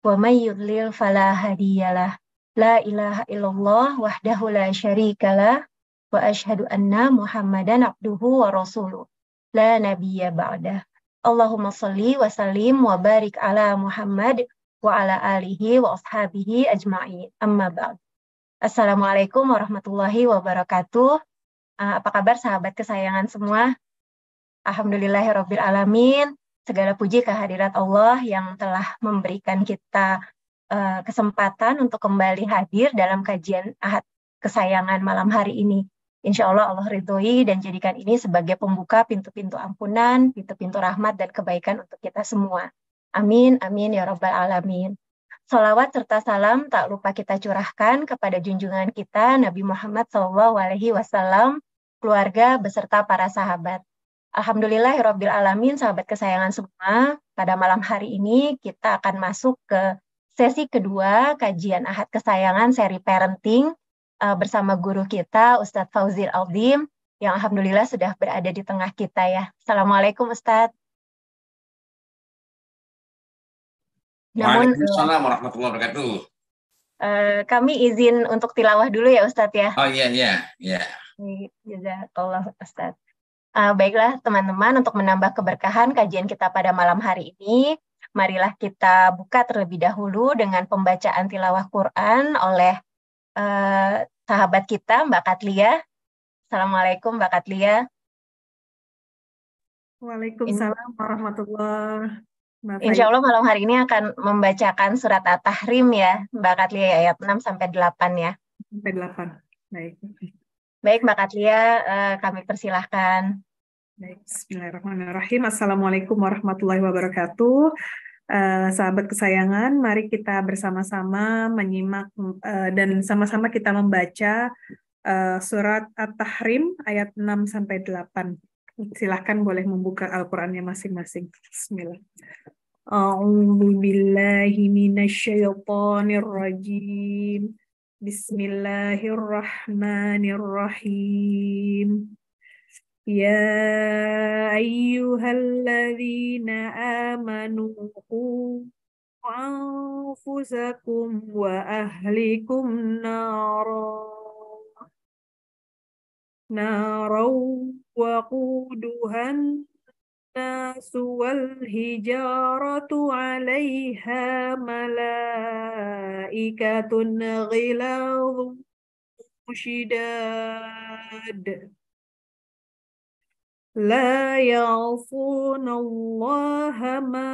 wa may yudlil fala hadiyalah. La ilaha illallah wahdahu la syarikalah wa asyhadu anna Muhammadan abduhu wa rasuluh. La nabiyya ba'dah. Allahumma shalli wa sallim wa barik ala Muhammad wa ala alihi wa ashabihi ajma'in. Amma ba'd. Assalamualaikum warahmatullahi wabarakatuh. Apa kabar sahabat kesayangan semua? Alhamdulillahirabbil alamin. Segala puji kehadirat Allah yang telah memberikan kita kesempatan untuk kembali hadir dalam kajian Ahad kesayangan malam hari ini. Insya Allah Allah ridhoi dan jadikan ini sebagai pembuka pintu-pintu ampunan, pintu-pintu rahmat dan kebaikan untuk kita semua. Amin, amin ya rabbal alamin. Salawat serta salam tak lupa kita curahkan kepada junjungan kita Nabi Muhammad SAW, keluarga beserta para sahabat. Alhamdulillahirabbil alamin, sahabat kesayangan semua. Pada malam hari ini kita akan masuk ke sesi kedua kajian Ahad kesayangan seri parenting bersama guru kita Ustadz Fauzil Aldim yang alhamdulillah sudah berada di tengah kita ya. Assalamualaikum Ustadz. Waalaikumsalam warahmatullahi wabarakatuh. Kami izin untuk tilawah dulu ya Ustadz ya. Oh iya. Jazakallah Ustadz. Baiklah teman-teman, untuk menambah keberkahan kajian kita pada malam hari ini, marilah kita buka terlebih dahulu dengan pembacaan tilawah Quran oleh sahabat kita Mbak Katlia. Assalamualaikum Mbak Katlia. Waalaikumsalam warahmatullahi wabarakatuh. Insya Allah malam hari ini akan membacakan surat At-Tahrim ya Mbak Katlia, ayat 6-8 ya. Sampai 8. Baik. Baik Mbak Katlia, kami persilahkan. Baik, bismillahirrahmanirrahim. Assalamualaikum warahmatullahi wabarakatuh. Sahabat kesayangan, mari kita bersama-sama menyimak dan sama-sama kita membaca surat At-Tahrim ayat 6-8. Silahkan boleh membuka Al-Qur'annya masing-masing. Bismillah. A'udzu billahi minasyaitonir rajim. Bismillahirrahmanirrahim. Ya ayyuhalladzina amanu qu anfusakum wa ahlikum naran waquduhan nasu wal hijaratu 'alaiha malaikatun ghilazun syidad la ya'suna Allaha ma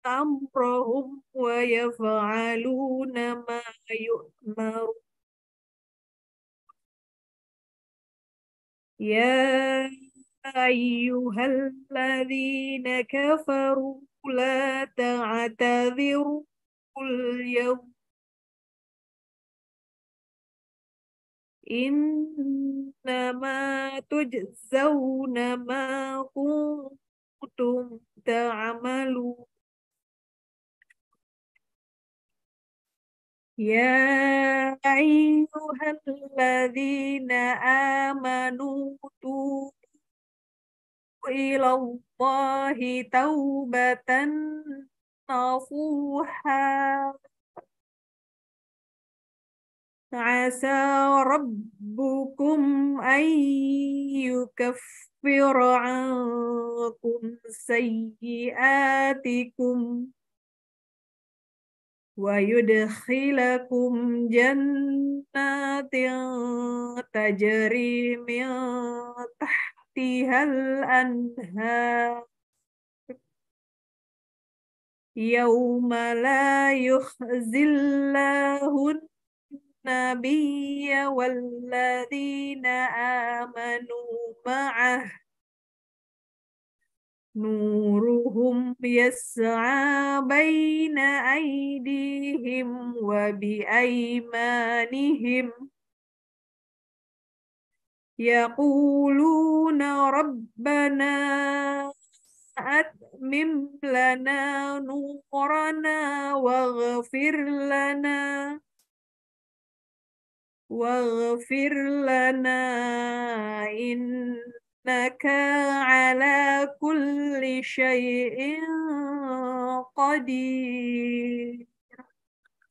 amrahum wa yaf'aluna ma yu'marun. Ya ayyuhalladzina kafaru la ta'tadhiru al-yawm innama tujzauna ma kuntum ta'malun. Ya ayyuhalladzina amanu tubu ilallahi taubatan nasuha asa rabbukum an yukaffira ankum sayyiatikum wa yudkhilakum jannatin tajri min tahtihal anhar yawma la yukhzillahu nabiyya walladzina amanu ma'ah nuruhum yas'a baina aydihim wa biaymanihim yaquluna rabbana atmim lana nurana waghfir lana innaka ala kulli syai'in qadir.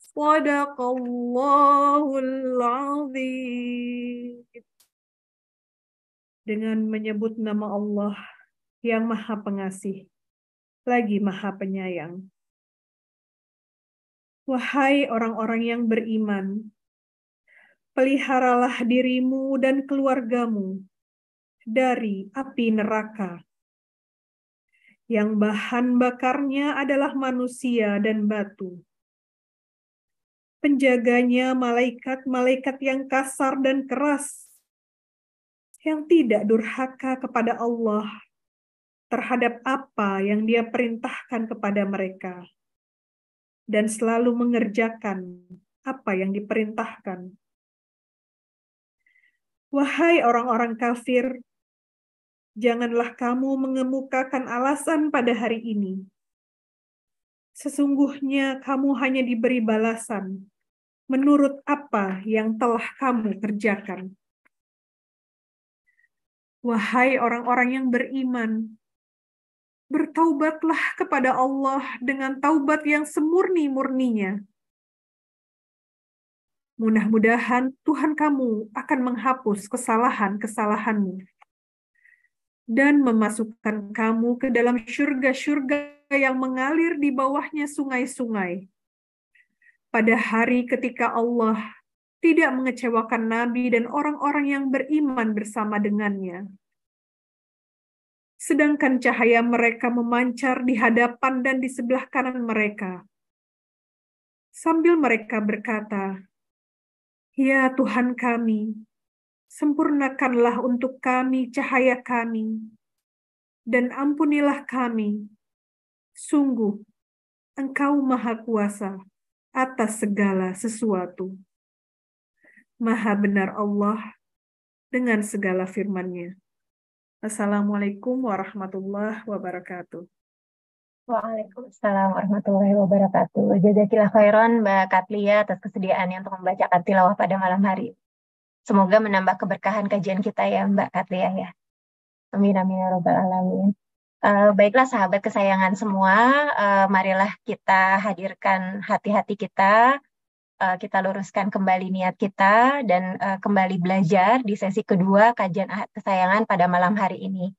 Shadaqallahul azim. Dengan menyebut nama Allah yang Maha Pengasih, lagi Maha Penyayang. Wahai orang-orang yang beriman, peliharalah dirimu dan keluargamu dari api neraka, yang bahan bakarnya adalah manusia dan batu. Penjaganya malaikat-malaikat yang kasar dan keras, yang tidak durhaka kepada Allah terhadap apa yang Dia perintahkan kepada mereka, dan selalu mengerjakan apa yang diperintahkan. Wahai orang-orang kafir, janganlah kamu mengemukakan alasan pada hari ini. Sesungguhnya kamu hanya diberi balasan menurut apa yang telah kamu kerjakan. Wahai orang-orang yang beriman, bertaubatlah kepada Allah dengan taubat yang semurni-murninya. Mudah-mudahan Tuhan kamu akan menghapus kesalahan-kesalahanmu dan memasukkan kamu ke dalam syurga-syurga yang mengalir di bawahnya sungai-sungai. Pada hari ketika Allah tidak mengecewakan Nabi dan orang-orang yang beriman bersama dengannya. Sedangkan cahaya mereka memancar di hadapan dan di sebelah kanan mereka. Sambil mereka berkata, "Ya Tuhan kami, sempurnakanlah untuk kami cahaya kami, dan ampunilah kami. Sungguh, Engkau Maha Kuasa atas segala sesuatu." Maha benar Allah dengan segala firman-Nya. Assalamualaikum warahmatullahi wabarakatuh. Waalaikumsalam warahmatullahi wabarakatuh. Jazakillah khairan Mbak Katlia atas kesediaannya untuk membacakan tilawah pada malam hari. Semoga menambah keberkahan kajian kita ya Mbak Katlia ya. Amin amin ya rabbal alamin. Baiklah sahabat kesayangan semua, marilah kita hadirkan hati-hati kita, kita luruskan kembali niat kita dan kembali belajar di sesi kedua kajian ahad kesayangan pada malam hari ini.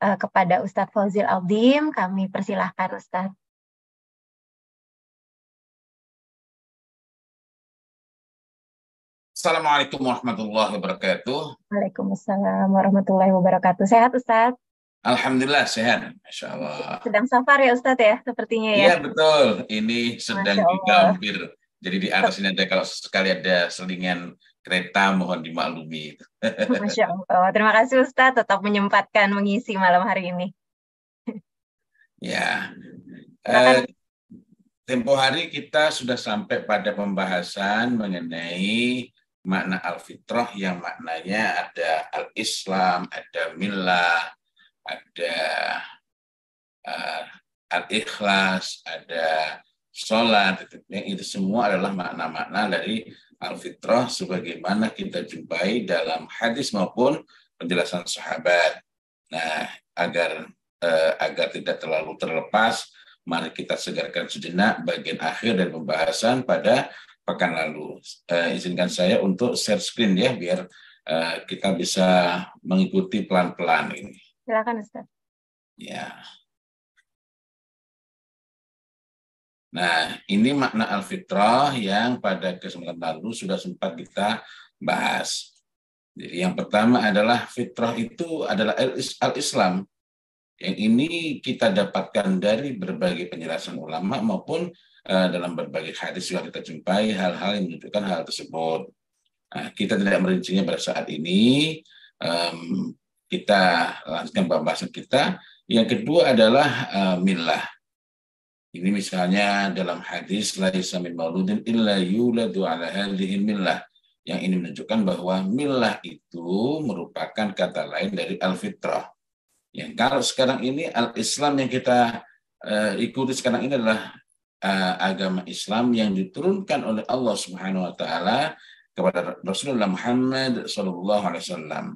Kepada Ustadz Fauzil Aldim, kami persilahkan Ustadz. Assalamualaikum warahmatullahi wabarakatuh. Waalaikumsalam warahmatullahi wabarakatuh. Sehat Ustadz? Alhamdulillah sehat, Masya Allah. Sedang safar ya Ustadz ya, sepertinya ya? Iya betul, ini sedang di Gambir. Jadi di atas ini ada, kalau sekali ada selingan kereta, mohon dimaklumi. Masya Allah. Terima kasih Ustadz tetap menyempatkan mengisi malam hari ini. Ya, tempo hari kita sudah sampai pada pembahasan mengenai makna al-fitrah, yang maknanya ada al-Islam, ada millah, ada al-ikhlas, ada sholat. Itu semua adalah makna-makna dari al-fitrah sebagaimana kita jumpai dalam hadis maupun penjelasan sahabat. Nah, agar tidak terlalu terlepas, mari kita segarkan sejenak bagian akhir dari pembahasan pada pekan lalu. Izinkan saya untuk share screen ya, biar kita bisa mengikuti pelan-pelan ini. Silakan Ustaz. Ya. Nah, ini makna al-fitrah yang pada kesempatan lalu sudah sempat kita bahas. Jadi yang pertama adalah fitrah itu adalah al-Islam. Yang ini kita dapatkan dari berbagai penjelasan ulama maupun dalam berbagai hadis juga kita jumpai hal-hal yang menunjukkan hal tersebut. Nah, kita tidak merincinya pada saat ini. Kita lanjutkan pembahasan kita. Yang kedua adalah millah. Ini misalnya dalam hadis laisa min mauludin illa yuladu ala hadhihi millah. Yang ini menunjukkan bahwa millah itu merupakan kata lain dari al-fitrah. Yang kalau sekarang ini al-Islam yang kita ikuti sekarang ini adalah agama Islam yang diturunkan oleh Allah Subhanahu wa taala kepada Rasulullah Muhammad sallallahu alaihi wasallam.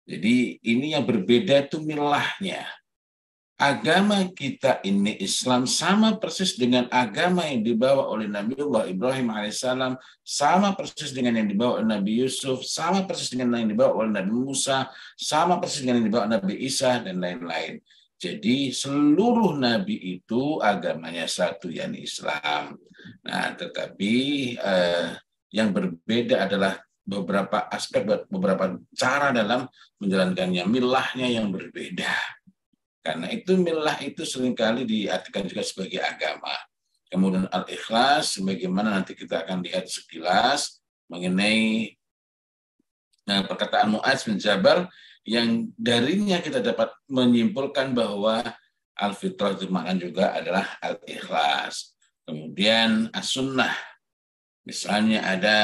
Jadi ini yang berbeda itu millahnya. agama kita ini Islam sama persis dengan agama yang dibawa oleh Nabiullah Ibrahim alaihissalam, sama persis dengan yang dibawa oleh Nabi Yusuf, sama persis dengan yang dibawa oleh Nabi Musa, sama persis dengan yang dibawa Nabi Isa, dan lain-lain. Jadi seluruh nabi itu agamanya satu, yakni Islam. Nah, tetapi yang berbeda adalah beberapa aspek, beberapa cara dalam menjalankannya, milahnya yang berbeda. Karena itu milah itu seringkali diartikan juga sebagai agama. Kemudian al-ikhlas, sebagaimana nanti kita akan lihat sekilas mengenai perkataan Mu'adz bin Jabal, yang darinya kita dapat menyimpulkan bahwa al-fitrah itu maknanya juga adalah al-ikhlas. Kemudian as-sunnah, misalnya ada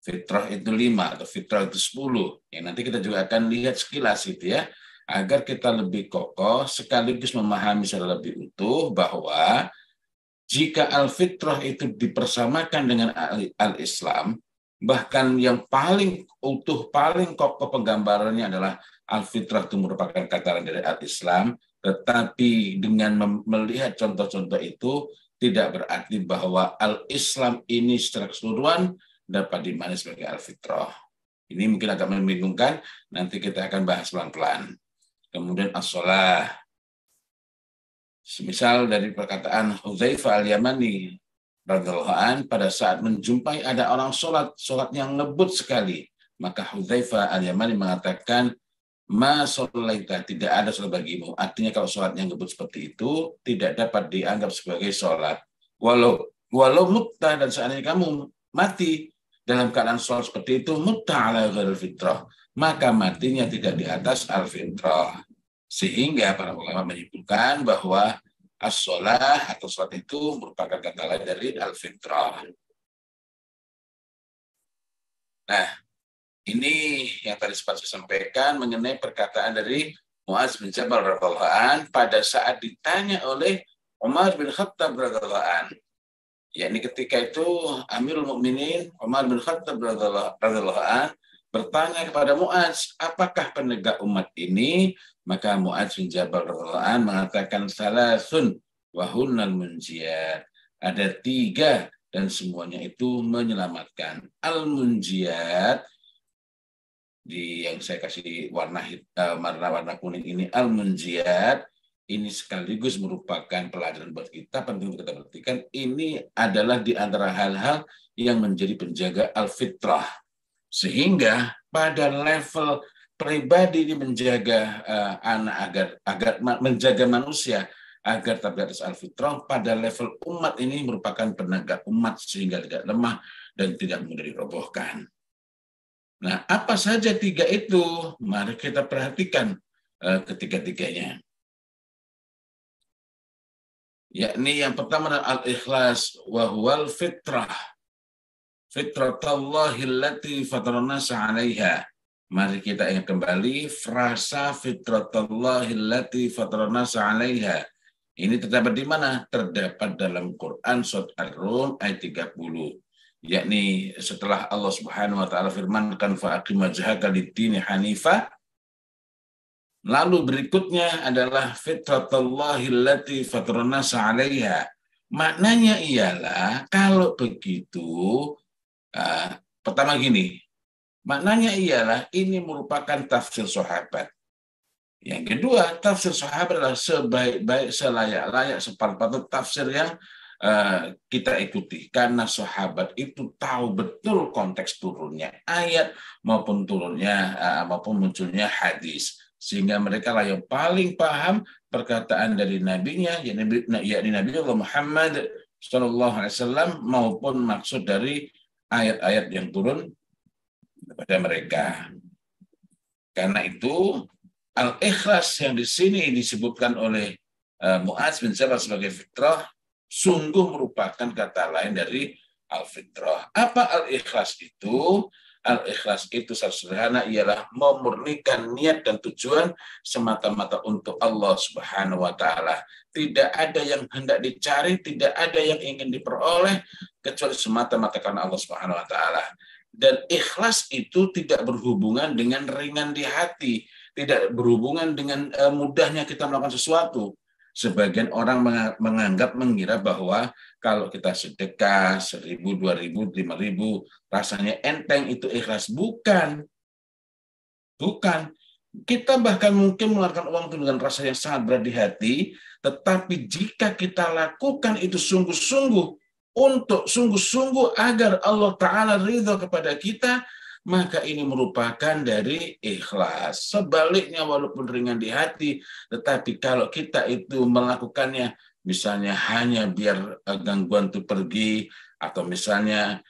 fitrah itu 5 atau fitrah itu 10, yang nanti kita juga akan lihat sekilas gitu ya, agar kita lebih kokoh sekaligus memahami secara lebih utuh bahwa jika al-fitrah itu dipersamakan dengan al-Islam, bahkan yang paling utuh, paling kokoh penggambarannya adalah al-fitrah itu merupakan kata dari al-Islam, tetapi dengan melihat contoh-contoh itu tidak berarti bahwa al-Islam ini secara keseluruhan dapat dimaknai sebagai al-fitrah. Ini mungkin agak membingungkan, nanti kita akan bahas pelan-pelan. Kemudian as-shalah. Semisal dari perkataan Hudzaifah al-Yamani radhiyallahu an, pada saat menjumpai ada orang sholat yang ngebut sekali, maka Hudzaifah al-Yamani mengatakan, ma sholaita, tidak ada sholat bagimu. Artinya kalau sholatnya ngebut seperti itu tidak dapat dianggap sebagai sholat. Walau mutta, dan seandainya kamu mati dalam keadaan sholat seperti itu, mutta ala ghairil fitrah, maka matinya tidak di atas al-fitrah. Sehingga para ulama menyimpulkan bahwa as-shalah atau sholat itu merupakan kata lain dari al-fitrah. Nah, ini yang tadi sempat saya sampaikan mengenai perkataan dari Mu'adz bin Jabal radhiyallahu an pada saat ditanya oleh Umar bin Khattab radhiyallahu an. Yakni ketika itu Amirul Mukminin Umar bin Khattab radhiyallahu an bertanya kepada Mu'adz, apakah penegak umat ini? Maka Mu'adz bin Jabal radhiyallahu an mengatakan salasun wa hunnal munjiyat. Ada 3 dan semuanya itu menyelamatkan. Al-munjiyat, di yang saya kasih warna kuning ini, al-munjiyat, ini sekaligus merupakan pelajaran buat kita, penting untuk kita perhatikan. Ini adalah di antara hal-hal yang menjadi penjaga al-fitrah. Sehingga pada level pribadi ini menjaga anak agar menjaga manusia agar tetap di atas al-fitrah, pada level umat ini merupakan penegak umat sehingga tidak lemah dan tidak mudah dirobohkan. Nah, apa saja 3 itu? Mari kita perhatikan ketiga-tiganya. Yakni yang pertama adalah al-ikhlas wa huwal fitrah. Fitratallahi allati fatarana 'alaiha. Mari kita ingat kembali frasa fitratallahi allati fatarana 'alaiha. Ini terdapat di mana? Terdapat dalam Quran surat Ar-Rum ayat 30. Yakni setelah Allah Subhanahu wa taala firmankan fa aqim wajhaka lid-dini hanifa, lalu berikutnya adalah fitratallahi allati fatarana 'alaiha. Maknanya ialah kalau begitu, pertama gini, maknanya ialah ini merupakan tafsir sahabat. Yang kedua, tafsir sahabat adalah sebaik-baik, selayak-layak, sepatut tafsir yang kita ikuti. Karena sahabat itu tahu betul konteks turunnya ayat maupun turunnya maupun munculnya hadis. Sehingga mereka lah yang paling paham perkataan dari nabinya, yakni Nabi Allah Muhammad SAW, maupun maksud dari ayat-ayat yang turun kepada mereka. Karena itu al-ikhlas yang di sini disebutkan oleh Mu'adz bin Jabal sebagai fitrah sungguh merupakan kata lain dari al-fitrah. Apa al-ikhlas itu? Al-ikhlas itu secara sederhana ialah memurnikan niat dan tujuan semata-mata untuk Allah Subhanahu wa taala. Tidak ada yang hendak dicari, tidak ada yang ingin diperoleh kecuali semata-mata karena Allah Subhanahu wa taala. Dan ikhlas itu tidak berhubungan dengan ringan di hati, tidak berhubungan dengan mudahnya kita melakukan sesuatu. Sebagian orang mengira bahwa kalau kita sedekah 1.000, 2.000, 5.000 rasanya enteng, itu ikhlas. Bukan. Kita bahkan mungkin mengeluarkan uang itu dengan rasa yang sangat berat di hati, tetapi jika kita lakukan itu sungguh-sungguh agar Allah Ta'ala ridho kepada kita, maka ini merupakan dari ikhlas. Sebaliknya, walaupun ringan di hati, tetapi kalau kita itu melakukannya misalnya hanya biar gangguan itu pergi, atau misalnya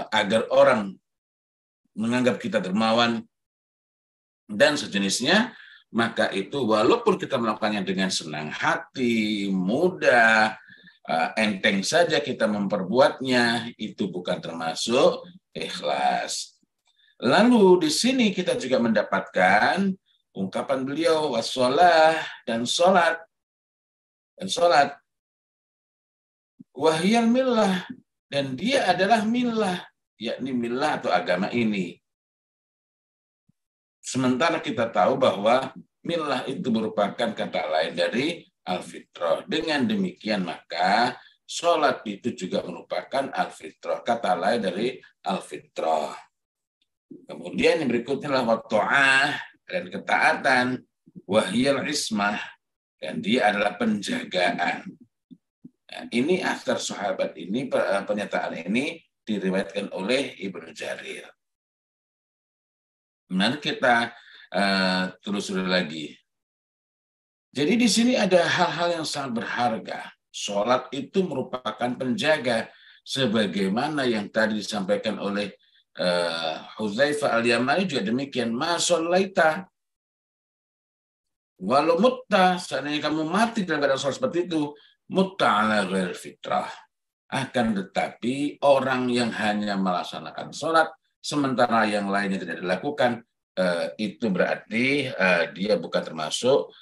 agar orang menganggap kita dermawan dan sejenisnya, maka itu walaupun kita melakukannya dengan senang hati, mudah, enteng saja kita memperbuatnya, itu bukan termasuk ikhlas. Lalu di sini kita juga mendapatkan ungkapan beliau wassalah dan salat. Wahyal millah, dan dia adalah millah, yakni millah atau agama ini. Sementara kita tahu bahwa millah itu merupakan kata lain dari al-fitrah. Dengan demikian maka salat itu juga merupakan al-fitrah, kata lain dari al-fitrah. Kemudian yang berikutnya adalah ta'ah dan ketaatan, wahyal ismah, dan dia adalah penjagaan. Nah, ini asar sahabat ini, pernyataan ini diriwayatkan oleh Ibnu Jarir. Mari kita telusuri lagi. Jadi di sini ada hal-hal yang sangat berharga. Salat itu merupakan penjaga, sebagaimana yang tadi disampaikan oleh Hudzaifah al-Yamani juga demikian. Ma shallaita walau mutta, seandainya kamu mati dalam keadaan salat seperti itu, mutta ala ghairil fitrah. Akan tetapi orang yang hanya melaksanakan salat sementara yang lainnya tidak dilakukan, itu berarti dia bukan termasuk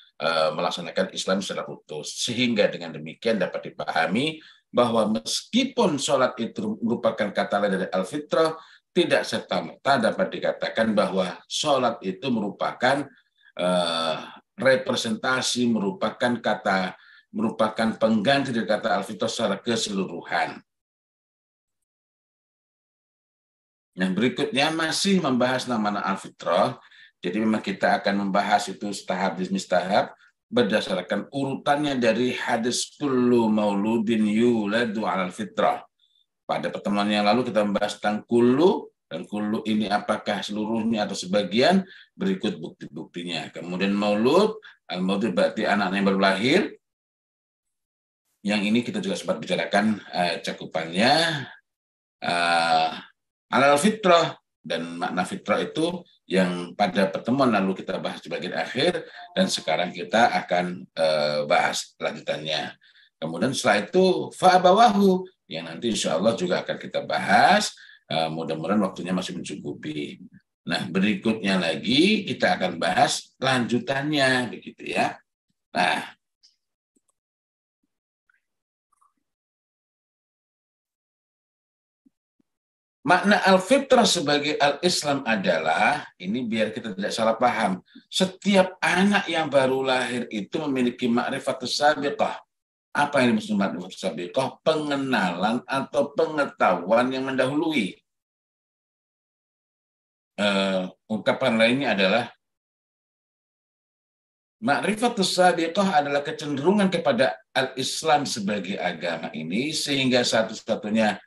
melaksanakan Islam secara utuh. Sehingga dengan demikian dapat dipahami bahwa meskipun salat itu merupakan kata lain dari al-fitrah, tidak serta-merta dapat dikatakan bahwa salat itu merupakan representasi, merupakan pengganti dari kata al-fitrah secara keseluruhan. Yang berikutnya masih membahas nama al-fitrah. Jadi memang kita akan membahas itu tahap demi tahap berdasarkan urutannya dari hadis kullu mauludin yuladu 'alal fitrah. Pada pertemuan yang lalu kita membahas tentang kullu, dan kullu ini apakah seluruhnya atau sebagian, berikut bukti-buktinya. Kemudian maulud, al-maulud berarti anak yang baru lahir. Yang ini kita juga sempat bicarakan cakupannya. Alal fitrah, dan makna fitrah itu yang pada pertemuan lalu kita bahas di bagian akhir, dan sekarang kita akan bahas lanjutannya. Kemudian setelah itu fa'abawahu, yang nanti insya Allah juga akan kita bahas. Mudah-mudahan waktunya masih mencukupi. Nah, berikutnya lagi kita akan bahas lanjutannya, begitu ya. Nah, makna al-fitrah sebagai al-Islam adalah, ini biar kita tidak salah paham, setiap anak yang baru lahir itu memiliki ma'rifatus sabiqah. Apa yang dimaksud ma'rifatus sabiqah? Pengenalan atau pengetahuan yang mendahului. Ungkapan lainnya adalah ma'rifatus sabiqah adalah kecenderungan kepada al-Islam sebagai agama ini, sehingga satu-satunya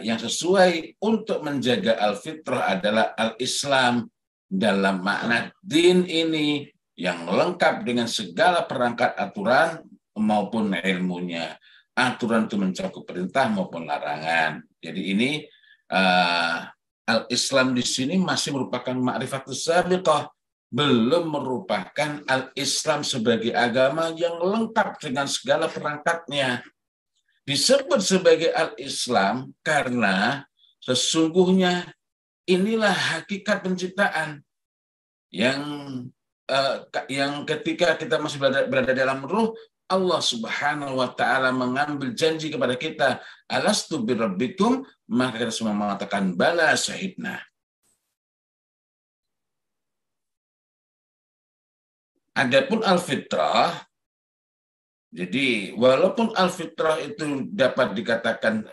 yang sesuai untuk menjaga al-fitrah adalah al-Islam dalam makna din ini yang lengkap dengan segala perangkat aturan maupun ilmunya. Aturan itu mencakup perintah maupun larangan. Jadi ini al-Islam di sini masih merupakan ma'rifatus sabiqah, belum merupakan al-Islam sebagai agama yang lengkap dengan segala perangkatnya. Disebut sebagai al-Islam karena sesungguhnya inilah hakikat penciptaan yang ketika kita masih berada dalam ruh, Allah Subhanahu wa taala mengambil janji kepada kita, alastu birabbikum, maka kita semua mengatakan bala syahidna. Adapun al-fitrah, jadi walaupun al-fitrah itu dapat dikatakan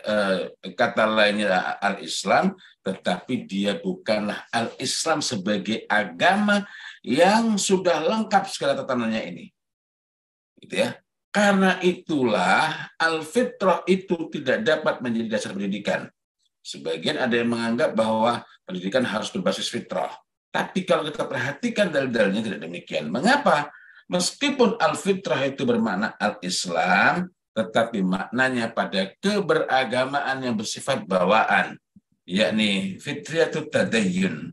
kata lainnya al-Islam, tetapi dia bukanlah al-Islam sebagai agama yang sudah lengkap segala tatanannya ini. Gitu ya. Karena itulah al-fitrah itu tidak dapat menjadi dasar pendidikan. Sebagian ada yang menganggap bahwa pendidikan harus berbasis fitrah. Tapi kalau kita perhatikan dalil-dalilnya tidak demikian. Mengapa? Meskipun al-fitrah itu bermakna al-Islam, tetapi maknanya pada keberagamaan yang bersifat bawaan, yakni fitriyatut tadayyun,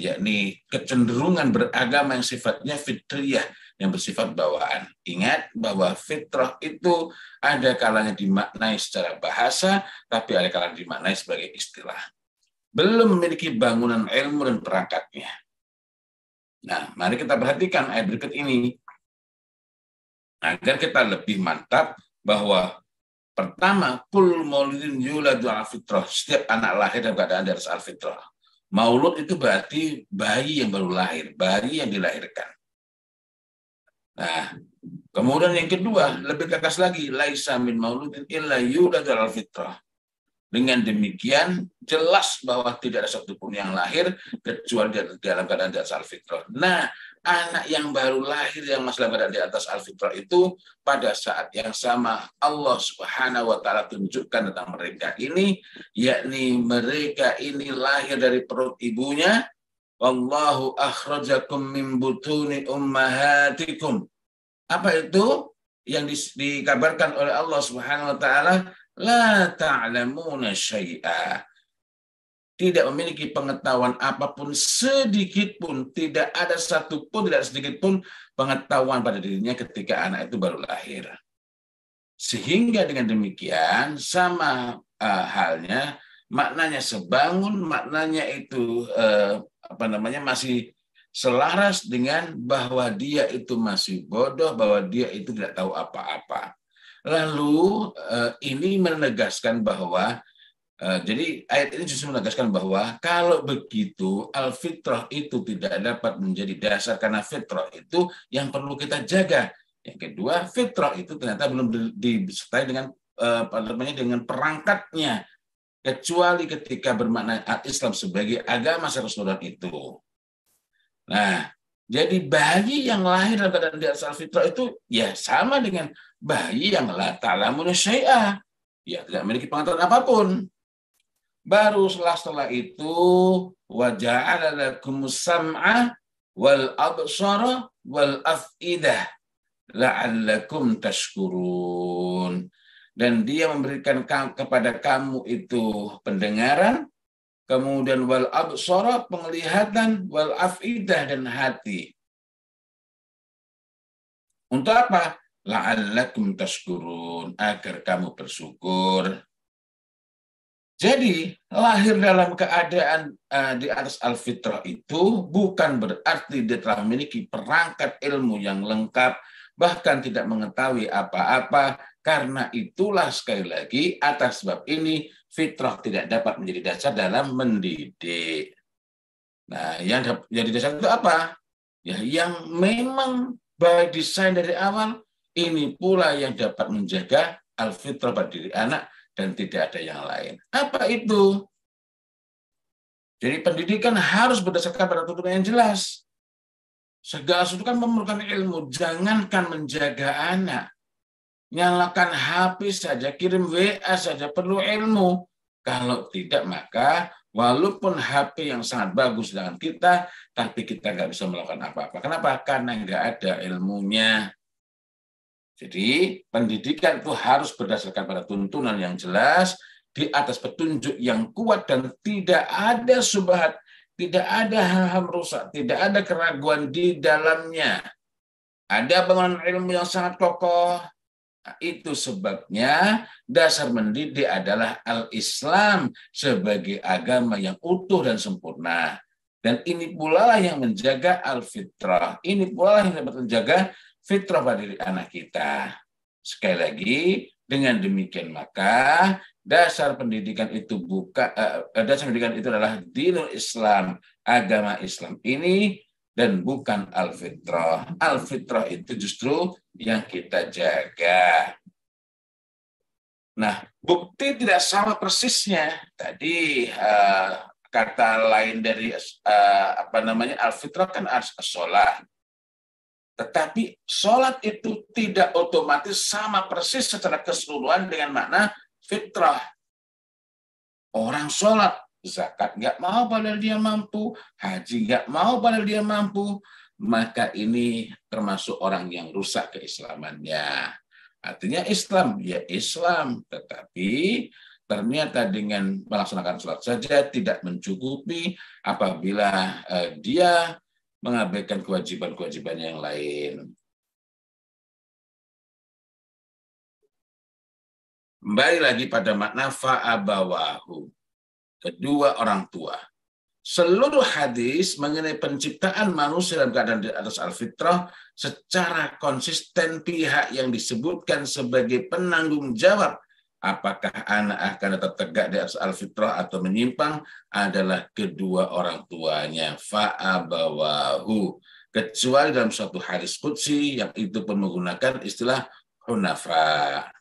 yakni kecenderungan beragama yang sifatnya fitriyah, yang bersifat bawaan. Ingat bahwa fitrah itu ada kalanya dimaknai secara bahasa, tapi ada kalanya dimaknai sebagai istilah. Belum memiliki bangunan ilmu dan perangkatnya. Nah, mari kita perhatikan ayat berikut ini agar kita lebih mantap bahwa pertama, kul maulidin yuladu al-fitrah, setiap anak lahir dalam keadaan di atas al-fitrah. Maulud itu berarti bayi yang baru lahir, bayi yang dilahirkan. Nah, kemudian yang kedua, lebih tegas lagi, laisa min mauludin illa yuladu al-fitrah. Dengan demikian, jelas bahwa tidak ada satupun yang lahir kecuali dalam keadaan di atas al-fitrah. Nah, anak yang baru lahir yang masih dalam keadaan di atas al-fitrah itu pada saat yang sama Allah Subhanahu wa taala tunjukkan tentang mereka ini, yakni mereka ini lahir dari perut ibunya. Wallahu akhrajakum min butuni ummahatikum. Apa itu yang dikabarkan oleh Allah Subhanahu wa taala? La ta'lamuna syai'a. Tidak memiliki pengetahuan apapun sedikit pun, tidak ada satupun, tidak sedikit pun pengetahuan pada dirinya ketika anak itu baru lahir. Sehingga dengan demikian sama halnya, maknanya sebangun, maknanya itu masih selaras dengan bahwa dia itu masih bodoh, bahwa dia itu tidak tahu apa-apa. Lalu ini menegaskan bahwa jadi ayat ini justru menegaskan bahwa kalau begitu al-fitrah itu tidak dapat menjadi dasar, karena fitrah itu yang perlu kita jaga. Yang kedua, fitrah itu ternyata belum disertai dengan dengan perangkatnya, kecuali ketika bermakna Islam sebagai agama secara keseluruhan itu. Nah, jadi bayi yang lahir dalam keadaan di atas al-fitrah itu ya sama dengan bayi yang la ta'lamuna syai'a, ya tidak memiliki pengetahuan apapun. Baru setelah itu wa ja'ala lakumus sam'a wal absara wal af'idah la'allakum tashkurun. Dan dia memberikan kepada kamu itu pendengaran, kemudian wal absara penglihatan, wal afidah dan hati. Untuk apa? La'allakum tashkurun, agar kamu bersyukur. Jadi lahir dalam keadaan di atas al-fitrah itu bukan berarti dia telah memiliki perangkat ilmu yang lengkap, bahkan tidak mengetahui apa-apa. Karena itulah sekali lagi atas sebab ini fitrah tidak dapat menjadi dasar dalam mendidik. Nah, yang jadi dasar itu apa? Ya, yang memang by design dari awal, ini pula yang dapat menjaga al-fitrah pada diri anak dan tidak ada yang lain. Apa itu? Jadi pendidikan harus berdasarkan pada tuntunan yang jelas. Segala sesuatu kan memerlukan ilmu. Jangankan menjaga anak, nyalakan HP saja, kirim WA saja perlu ilmu. Kalau tidak, maka walaupun HP yang sangat bagus dengan kita, tapi kita nggak bisa melakukan apa-apa. Kenapa? Karena nggak ada ilmunya. Jadi pendidikan itu harus berdasarkan pada tuntunan yang jelas, di atas petunjuk yang kuat, dan tidak ada syubhat, tidak ada hal-hal merusak, tidak ada keraguan di dalamnya. Ada bangunan ilmu yang sangat kokoh. Nah, itu sebabnya dasar mendidik adalah al-Islam sebagai agama yang utuh dan sempurna. Dan ini pula yang menjaga al-fitrah. Ini pula yang dapat menjaga fitrah pada diri anak kita. Sekali lagi, dengan demikian maka dasar pendidikan itu dasar pendidikan itu adalah dinul Islam, agama Islam ini, dan bukan al-fitrah. Al-fitrah itu justru yang kita jaga. Nah, bukti tidak sama persisnya. Tadi kata lain dari al-fitrah kan as-sholat. Tetapi sholat itu tidak otomatis sama persis secara keseluruhan dengan makna fitrah. Orang sholat, zakat nggak mau padahal dia mampu, haji nggak mau padahal dia mampu, maka ini termasuk orang yang rusak keislamannya. Artinya Islam, ya Islam, tetapi ternyata dengan melaksanakan sholat saja tidak mencukupi apabila dia mengabaikan kewajiban-kewajiban yang lain. Kembali lagi pada makna fa'abawahu, kedua orang tua. Seluruh hadis mengenai penciptaan manusia dalam keadaan di atas al-fitrah secara konsisten pihak yang disebutkan sebagai penanggung jawab apakah anak akan tetap tegak di atas al-fitrah atau menyimpang adalah kedua orang tuanya. Fa'abawahu, kecuali dalam suatu hadis qudsi yang itu pun menggunakan istilah hunafa.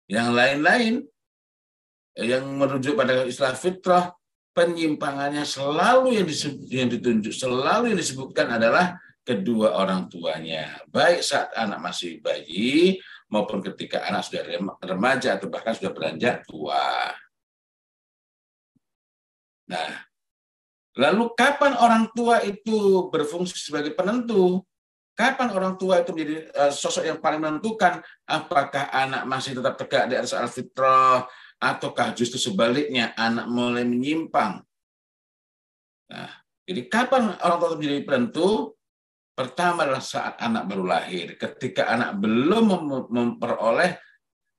Yang lain-lain yang merujuk pada istilah fitrah, penyimpangannya selalu yang ditunjuk, selalu yang disebutkan adalah kedua orang tuanya. Baik saat anak masih bayi, maupun ketika anak sudah remaja atau bahkan sudah beranjak tua. Nah, lalu kapan orang tua itu berfungsi sebagai penentu? Kapan orang tua itu menjadi sosok yang paling menentukan apakah anak masih tetap tegak di atas al-fitrah, ataukah justru sebaliknya anak mulai menyimpang? Nah, jadi kapan orang tua menjadi penentu? Pertama adalah saat anak baru lahir, ketika anak belum memperoleh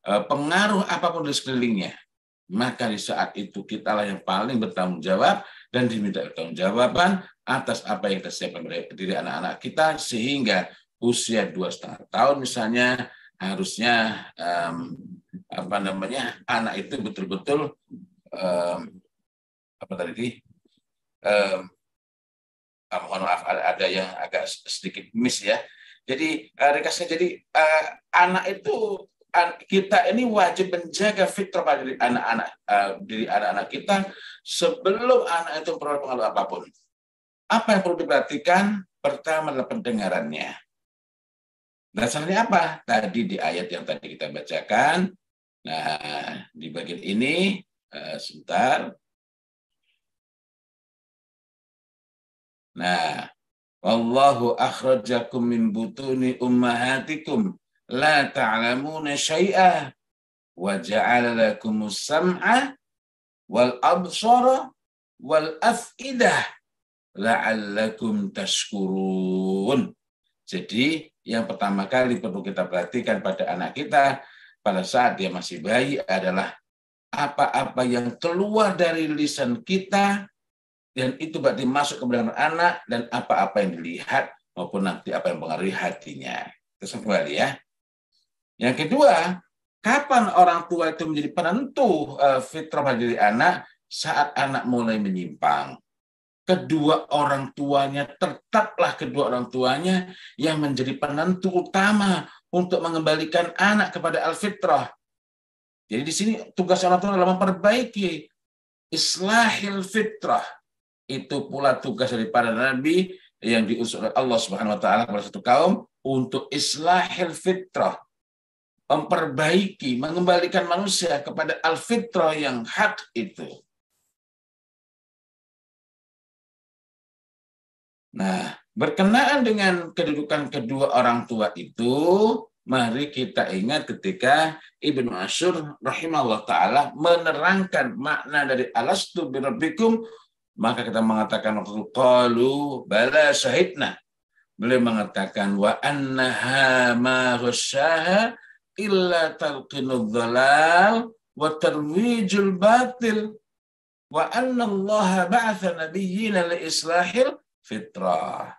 pengaruh apapun di sekelilingnya. Maka di saat itu kitalah yang paling bertanggung jawab dan diminta pertanggungjawaban atas apa yang kita dari diri anak-anak kita, sehingga usia 2,5 tahun misalnya harusnya anak itu betul-betul mohon maaf ada yang agak sedikit miss ya. Jadi ringkasnya, jadi anak itu kita ini wajib menjaga fitrah pada diri anak-anak kita sebelum anak itu memperoleh pengaruh apapun. Apa yang perlu diperhatikan? Pertama adalah pendengarannya. Dasarnya apa? Tadi di ayat yang tadi kita bacakan. Nah, di bagian ini sebentar. Nah, wallahu akhrajakum min butuni ummahatikum la ta'lamuna syai'a wa ja'ala lakumus sam'a wal absara wal af'idah la'allakum tashkurun. Jadi yang pertama kali perlu kita perhatikan pada anak kita pada saat dia masih bayi adalah apa-apa yang keluar dari lisan kita, dan itu berarti masuk ke dalam anak, dan apa-apa yang dilihat maupun nanti apa yang mempengaruhi hatinya. Terus kembali ya. Yang kedua, kapan orang tua itu menjadi penentu fitrah pada diri anak? Saat anak mulai menyimpang. Tetaplah kedua orang tuanya yang menjadi penentu utama untuk mengembalikan anak kepada al-fitrah. Jadi di sini tugas orang tua adalah memperbaiki islahil fitrah. Itu pula tugas dari para nabi yang diutus oleh Allah Subhanahu wa taala kepada satu kaum untuk islahil fitrah. Memperbaiki, mengembalikan manusia kepada al-fitrah yang hak itu. Nah, berkenaan dengan kedudukan kedua orang tua itu, mari kita ingat ketika Ibnu Asyur rahimahullah ta'ala menerangkan makna dari alastu birabbikum, maka kita mengatakan waktu qalu bala syahidna. Beliau mengatakan wa annaha ma ghasyaha illa talqinud dhalal wa tarwijul batil wa anna Allah ba'atha nabiyyina li islahil fitrah.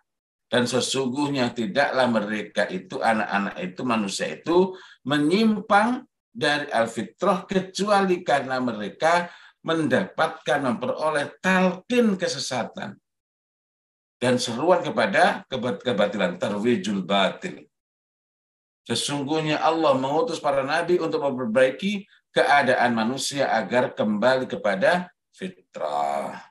Dan sesungguhnya tidaklah mereka itu, anak-anak itu, manusia itu menyimpang dari al-fitrah kecuali karena mereka mendapatkan, memperoleh talqin kesesatan. dan seruan kepada kebatilan, tarwijul batil. Sesungguhnya Allah mengutus para nabi untuk memperbaiki keadaan manusia agar kembali kepada fitrah.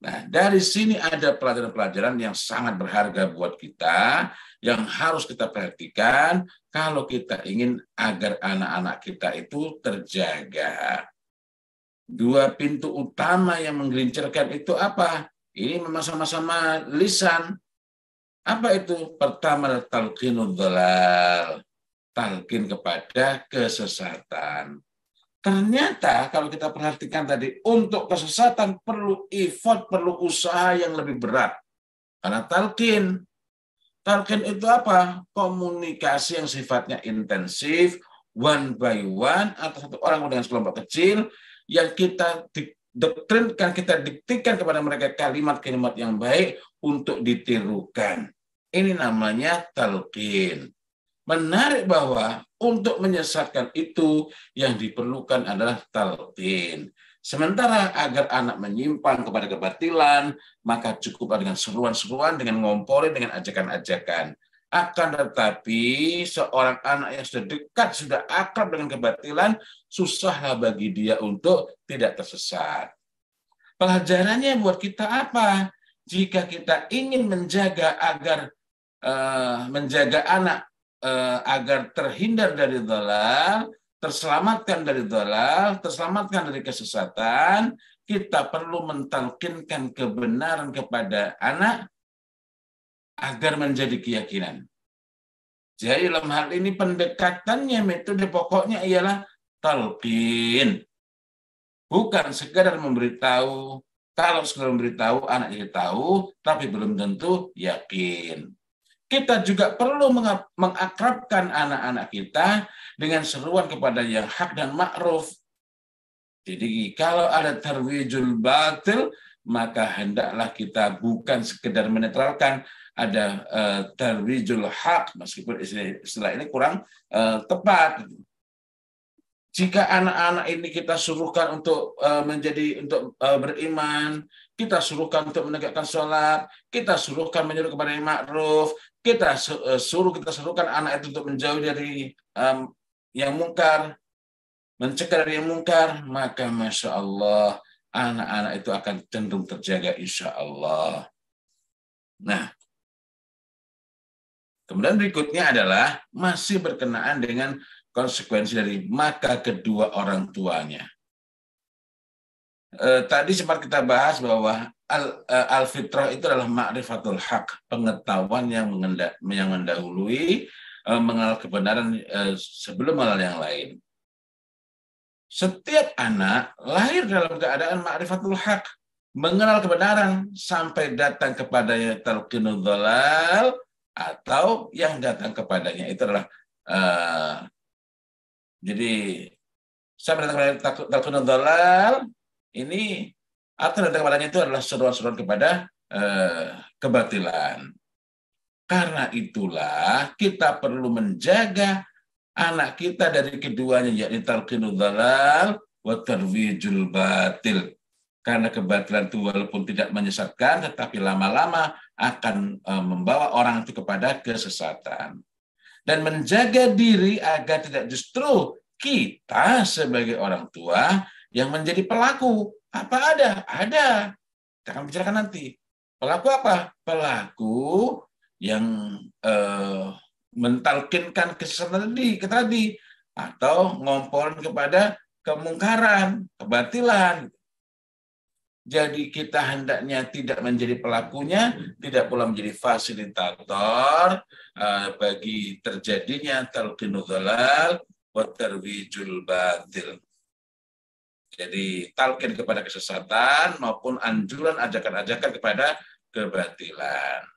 Nah, dari sini ada pelajaran-pelajaran yang sangat berharga buat kita, yang harus kita perhatikan kalau kita ingin agar anak-anak kita itu terjaga. Dua pintu utama yang menggelincirkan itu apa? Ini memang sama-sama lisan. Apa itu? Pertama, talqinud dhalal. Talqin kepada kesesatan. Ternyata kalau kita perhatikan tadi, untuk kesesatan perlu effort, perlu usaha yang lebih berat. Karena talqin itu apa? Komunikasi yang sifatnya intensif, one by one, atau satu orang dengan sekelompok kecil, yang kita doktrinkan, kita diktikan kepada mereka kalimat-kalimat yang baik untuk ditirukan. Ini namanya talqin. Menarik bahwa untuk menyesatkan itu yang diperlukan adalah talqin. Sementara agar anak menyimpang kepada kebatilan, maka cukup dengan seruan-seruan, dengan ngomporin, dengan ajakan-ajakan. Akan tetapi seorang anak yang sudah dekat, sudah akrab dengan kebatilan, susahlah bagi dia untuk tidak tersesat. Pelajarannya buat kita apa? Jika kita ingin menjaga anak agar terhindar dari dhalal, terselamatkan dari dhalal, terselamatkan dari kesesatan, kita perlu mentalkinkan kebenaran kepada anak agar menjadi keyakinan. Jadi dalam hal ini pendekatannya, metode pokoknya ialah talqin. Bukan sekadar memberitahu. Kalau sekadar memberitahu, anak jadi tahu, tapi belum tentu yakin. Kita juga perlu mengakrabkan anak-anak kita dengan seruan kepada yang hak dan ma'ruf. Jadi kalau ada tarwijul batil, maka hendaklah kita bukan sekedar menetralkan, ada tarwijul hak, meskipun istilah ini kurang tepat. Jika anak-anak ini kita suruhkan untuk beriman, kita suruhkan untuk menegakkan sholat, kita suruhkan menyuruh kepada yang ma'ruf, kita suruhkan anak itu untuk menjauh dari yang mungkar, mencegah dari yang mungkar, maka Masya Allah, anak-anak itu akan cenderung terjaga insya Allah. Nah, kemudian berikutnya adalah masih berkenaan dengan konsekuensi dari maka kedua orang tuanya. Tadi sempat kita bahas bahwa al-fitrah itu adalah ma'rifatul haq, pengetahuan yang mendahului mengenal kebenaran sebelum mengenal yang lain. Setiap anak lahir dalam keadaan ma'rifatul haq, mengenal kebenaran sampai datang kepadanya talqinud dhalal, atau yang datang kepadanya itu adalah jadi saya datang kepada talqinud dhalal ini, atau datang kepadanya itu adalah seruan-seruan kepada kebatilan. Karena itulah kita perlu menjaga anak kita dari keduanya, yakni talqinud dhalal wa tarwijul batil. Karena kebatilan itu walaupun tidak menyesatkan, tetapi lama-lama akan membawa orang itu kepada kesesatan. Dan menjaga diri agar tidak justru kita sebagai orang tua yang menjadi pelaku. Apa ada? Ada. Kita akan bicarakan nanti. Pelaku apa? Pelaku yang mentalkinkan kesesatan tadi, atau ngomporin kepada kemungkaran, kebatilan. Jadi kita hendaknya tidak menjadi pelakunya, tidak pula menjadi fasilitator bagi terjadinya talqinud dhalal wa tarwijul batil. Jadi talqin kepada kesesatan maupun anjuran ajakan-ajakan kepada kebatilan.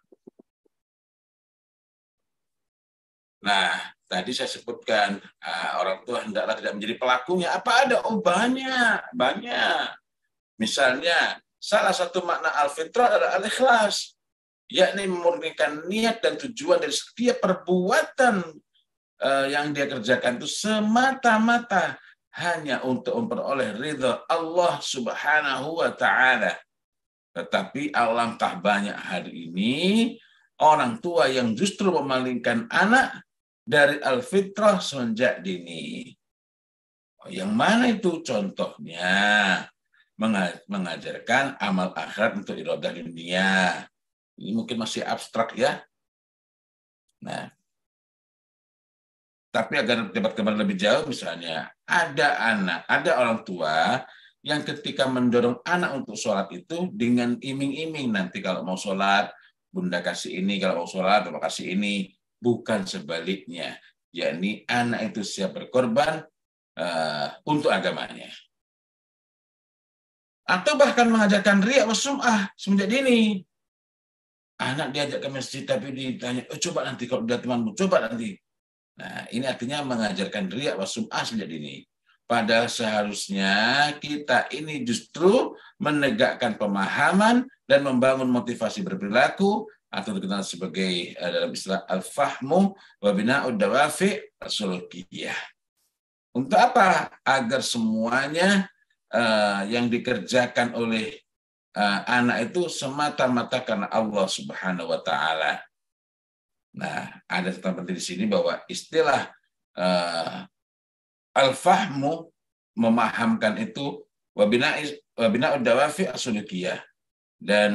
Nah, tadi saya sebutkan orang tua hendaklah tidak menjadi pelakunya. Apa ada? Oh, banyak. Misalnya, salah satu makna al-fitrah adalah al-ikhlas, yakni memurnikan niat dan tujuan dari setiap perbuatan yang dia kerjakan itu semata-mata hanya untuk memperoleh ridha Allah Subhanahu wa Ta'ala. Tetapi alangkah banyak hari ini orang tua yang justru memalingkan anak dari al-fitrah semenjak dini. Yang mana itu? Contohnya mengajarkan amal akhirat untuk iradah dunia. Ini mungkin masih abstrak ya. Nah, tapi agar dapat gambaran lebih jauh, misalnya ada orang tua yang ketika mendorong anak untuk sholat itu dengan iming-iming, nanti kalau mau sholat, bunda kasih ini, kalau mau sholat, bapak kasih ini. Bukan sebaliknya, yakni anak itu siap berkorban untuk agamanya. Atau bahkan mengajarkan riya wa sum'ah semenjak dini. Anak diajak ke masjid tapi ditanya, coba nanti kalau udah temanmu, coba nanti. Nah, ini artinya mengajarkan riya wa sum'ah semenjak dini. Padahal seharusnya kita ini justru menegakkan pemahaman dan membangun motivasi berperilaku, atau dikenal sebagai dalam istilah al-fahmu wa bina'ud dawafi as-sulukiyah. Untuk apa? Agar semuanya yang dikerjakan oleh anak itu semata-mata karena Allah Subhanahu wa taala. Nah, ada catatan penting di sini bahwa istilah al-fahmu, memahamkan itu, wa bina'ud dawafi as-sulukiyah, dan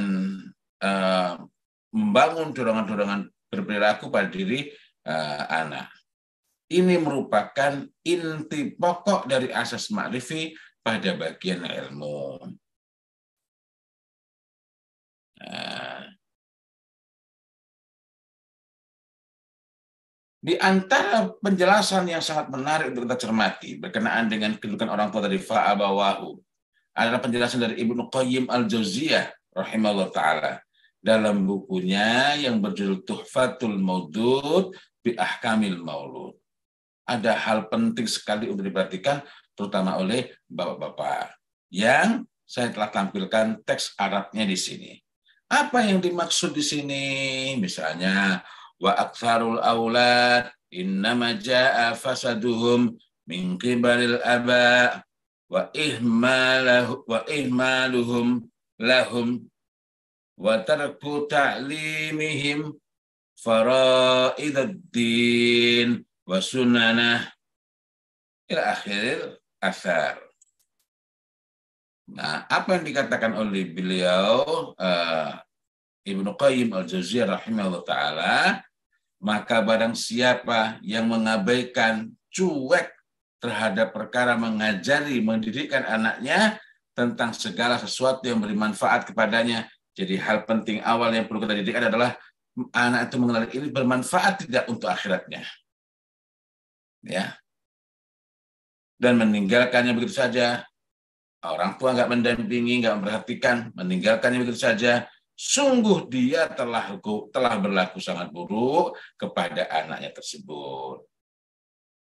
membangun dorongan-dorongan berperilaku pada diri anak. Ini merupakan inti pokok dari asas ma'rifi pada bagian ilmu. Di antara penjelasan yang sangat menarik untuk kita cermati berkenaan dengan kedudukan orang tua dari fa'abawahu adalah penjelasan dari Ibnu Qayyim al-Jauziyah rahimahullah ta'ala dalam bukunya yang berjudul Tuhfatul Maudud bi Ahkamil Maulud. Ada hal penting sekali untuk diperhatikan, terutama oleh bapak-bapak, yang saya telah tampilkan teks Arabnya di sini. Apa yang dimaksud di sini? Misalnya, wa aktsarul aulad innama jaa fasaduhum min qibalil aba wa ihmaluhum lahum wa tarku ta'limihim faraiduddin wa sunnah ila akhir asar. Nah, apa yang dikatakan oleh beliau Ibnu Qayyim al-Jauziyah rahimahullah ta'ala, maka barang siapa yang mengabaikan, cuek terhadap perkara mengajari, mendidikkan anaknya tentang segala sesuatu yang beri manfaat kepadanya. Jadi hal penting awal yang perlu kita didikkan adalah anak itu mengenal ini bermanfaat tidak untuk akhiratnya. Ya. Dan meninggalkannya begitu saja. Orang tua nggak mendampingi, nggak memperhatikan, meninggalkannya begitu saja. Sungguh dia telah berlaku sangat buruk kepada anaknya tersebut.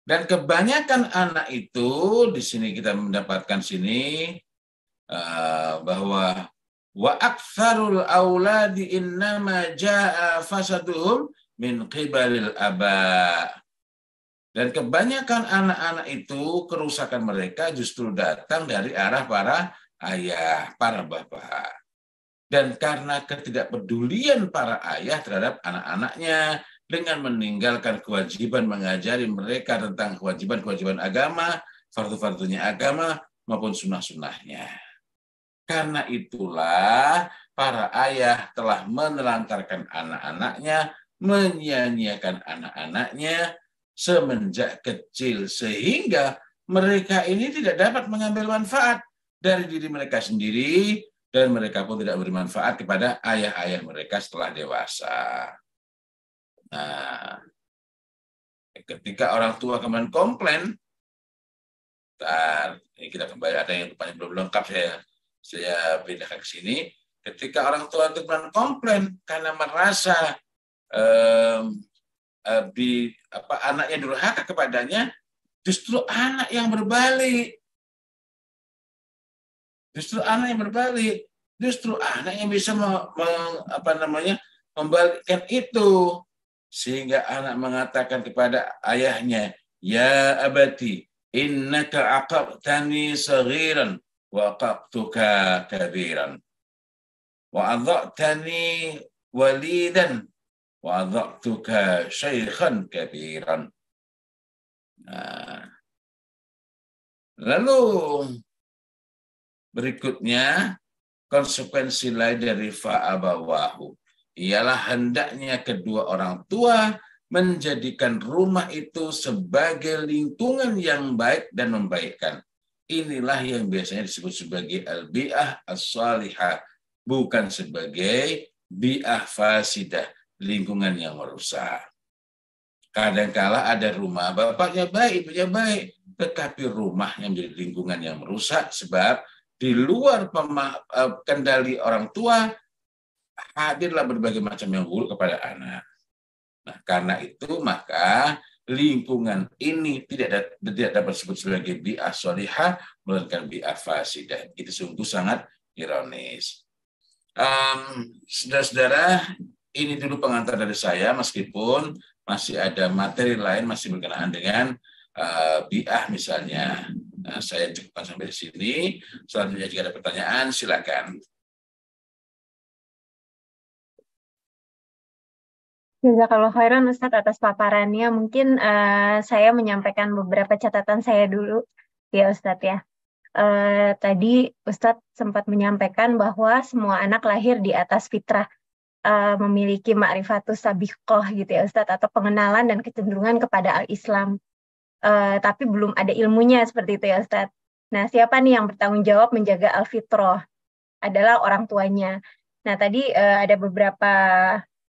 Dan kebanyakan anak itu, di sini kita mendapatkan bahwa wa aktsarul auladi innama jaa fasaduhum min qibalil aba. Dan kebanyakan anak-anak itu kerusakan mereka justru datang dari arah para ayah, para bapak. Dan karena ketidakpedulian para ayah terhadap anak-anaknya dengan meninggalkan kewajiban mengajari mereka tentang kewajiban-kewajiban agama, fardu-fardunya agama maupun sunnah-sunnahnya. Karena itulah para ayah telah menelantarkan anak-anaknya, menyia-nyiakan anak-anaknya semenjak kecil, sehingga mereka ini tidak dapat mengambil manfaat dari diri mereka sendiri, dan mereka pun tidak beri manfaat kepada ayah-ayah mereka setelah dewasa. Nah, ketika orang tua kemudian komplain, ini kita kembali, ada yang rupanya belum lengkap, saya pindahkan ke sini. Ketika orang tua itu kemudian komplain karena merasa anaknya durhaka kepadanya, justru anak yang berbalik. Justru anak yang bisa membalikkan itu, sehingga anak mengatakan kepada ayahnya, ya abati, innaka aqabtani saghiran wa aqabtuka kabiran. wa adha'tani walidan wa adha'tuka syaikhan kabiran. Nah, lalu berikutnya konsekuensi lain dari fa'abawahu ialah hendaknya kedua orang tua menjadikan rumah itu sebagai lingkungan yang baik dan membaikkan. Inilah yang biasanya disebut sebagai al-bi'ah as-salihah, bukan sebagai bi'ah fasidah, lingkungan yang merusak. Kadangkala ada rumah, bapaknya baik, ibunya baik, tetapi rumahnya menjadi lingkungan yang merusak sebab di luar kendali orang tua hadirlah berbagai macam yang buruk kepada anak. Nah, karena itu maka lingkungan ini tidak dapat disebut sebagai bi'ah sholihah, melainkan bi'ah fasidah. Itu sungguh sangat ironis. Saudara-saudara, ini dulu pengantar dari saya, meskipun masih ada materi lain masih berkenaan dengan bi'ah misalnya. Nah, saya cukupkan sampai di sini. Selanjutnya jika ada pertanyaan, silakan. Jazakallahu khairan Ustadz atas paparannya. Mungkin saya menyampaikan beberapa catatan saya dulu ya Ustadz ya. Tadi Ustadz sempat menyampaikan bahwa semua anak lahir di atas fitrah, memiliki ma'rifatus sabiqoh gitu ya Ustadz, atau pengenalan dan kecenderungan kepada al-Islam. Tapi belum ada ilmunya seperti itu ya Ustadz. Nah, siapa nih yang bertanggung jawab menjaga al-fitrah? Adalah orang tuanya. Nah, tadi ada beberapa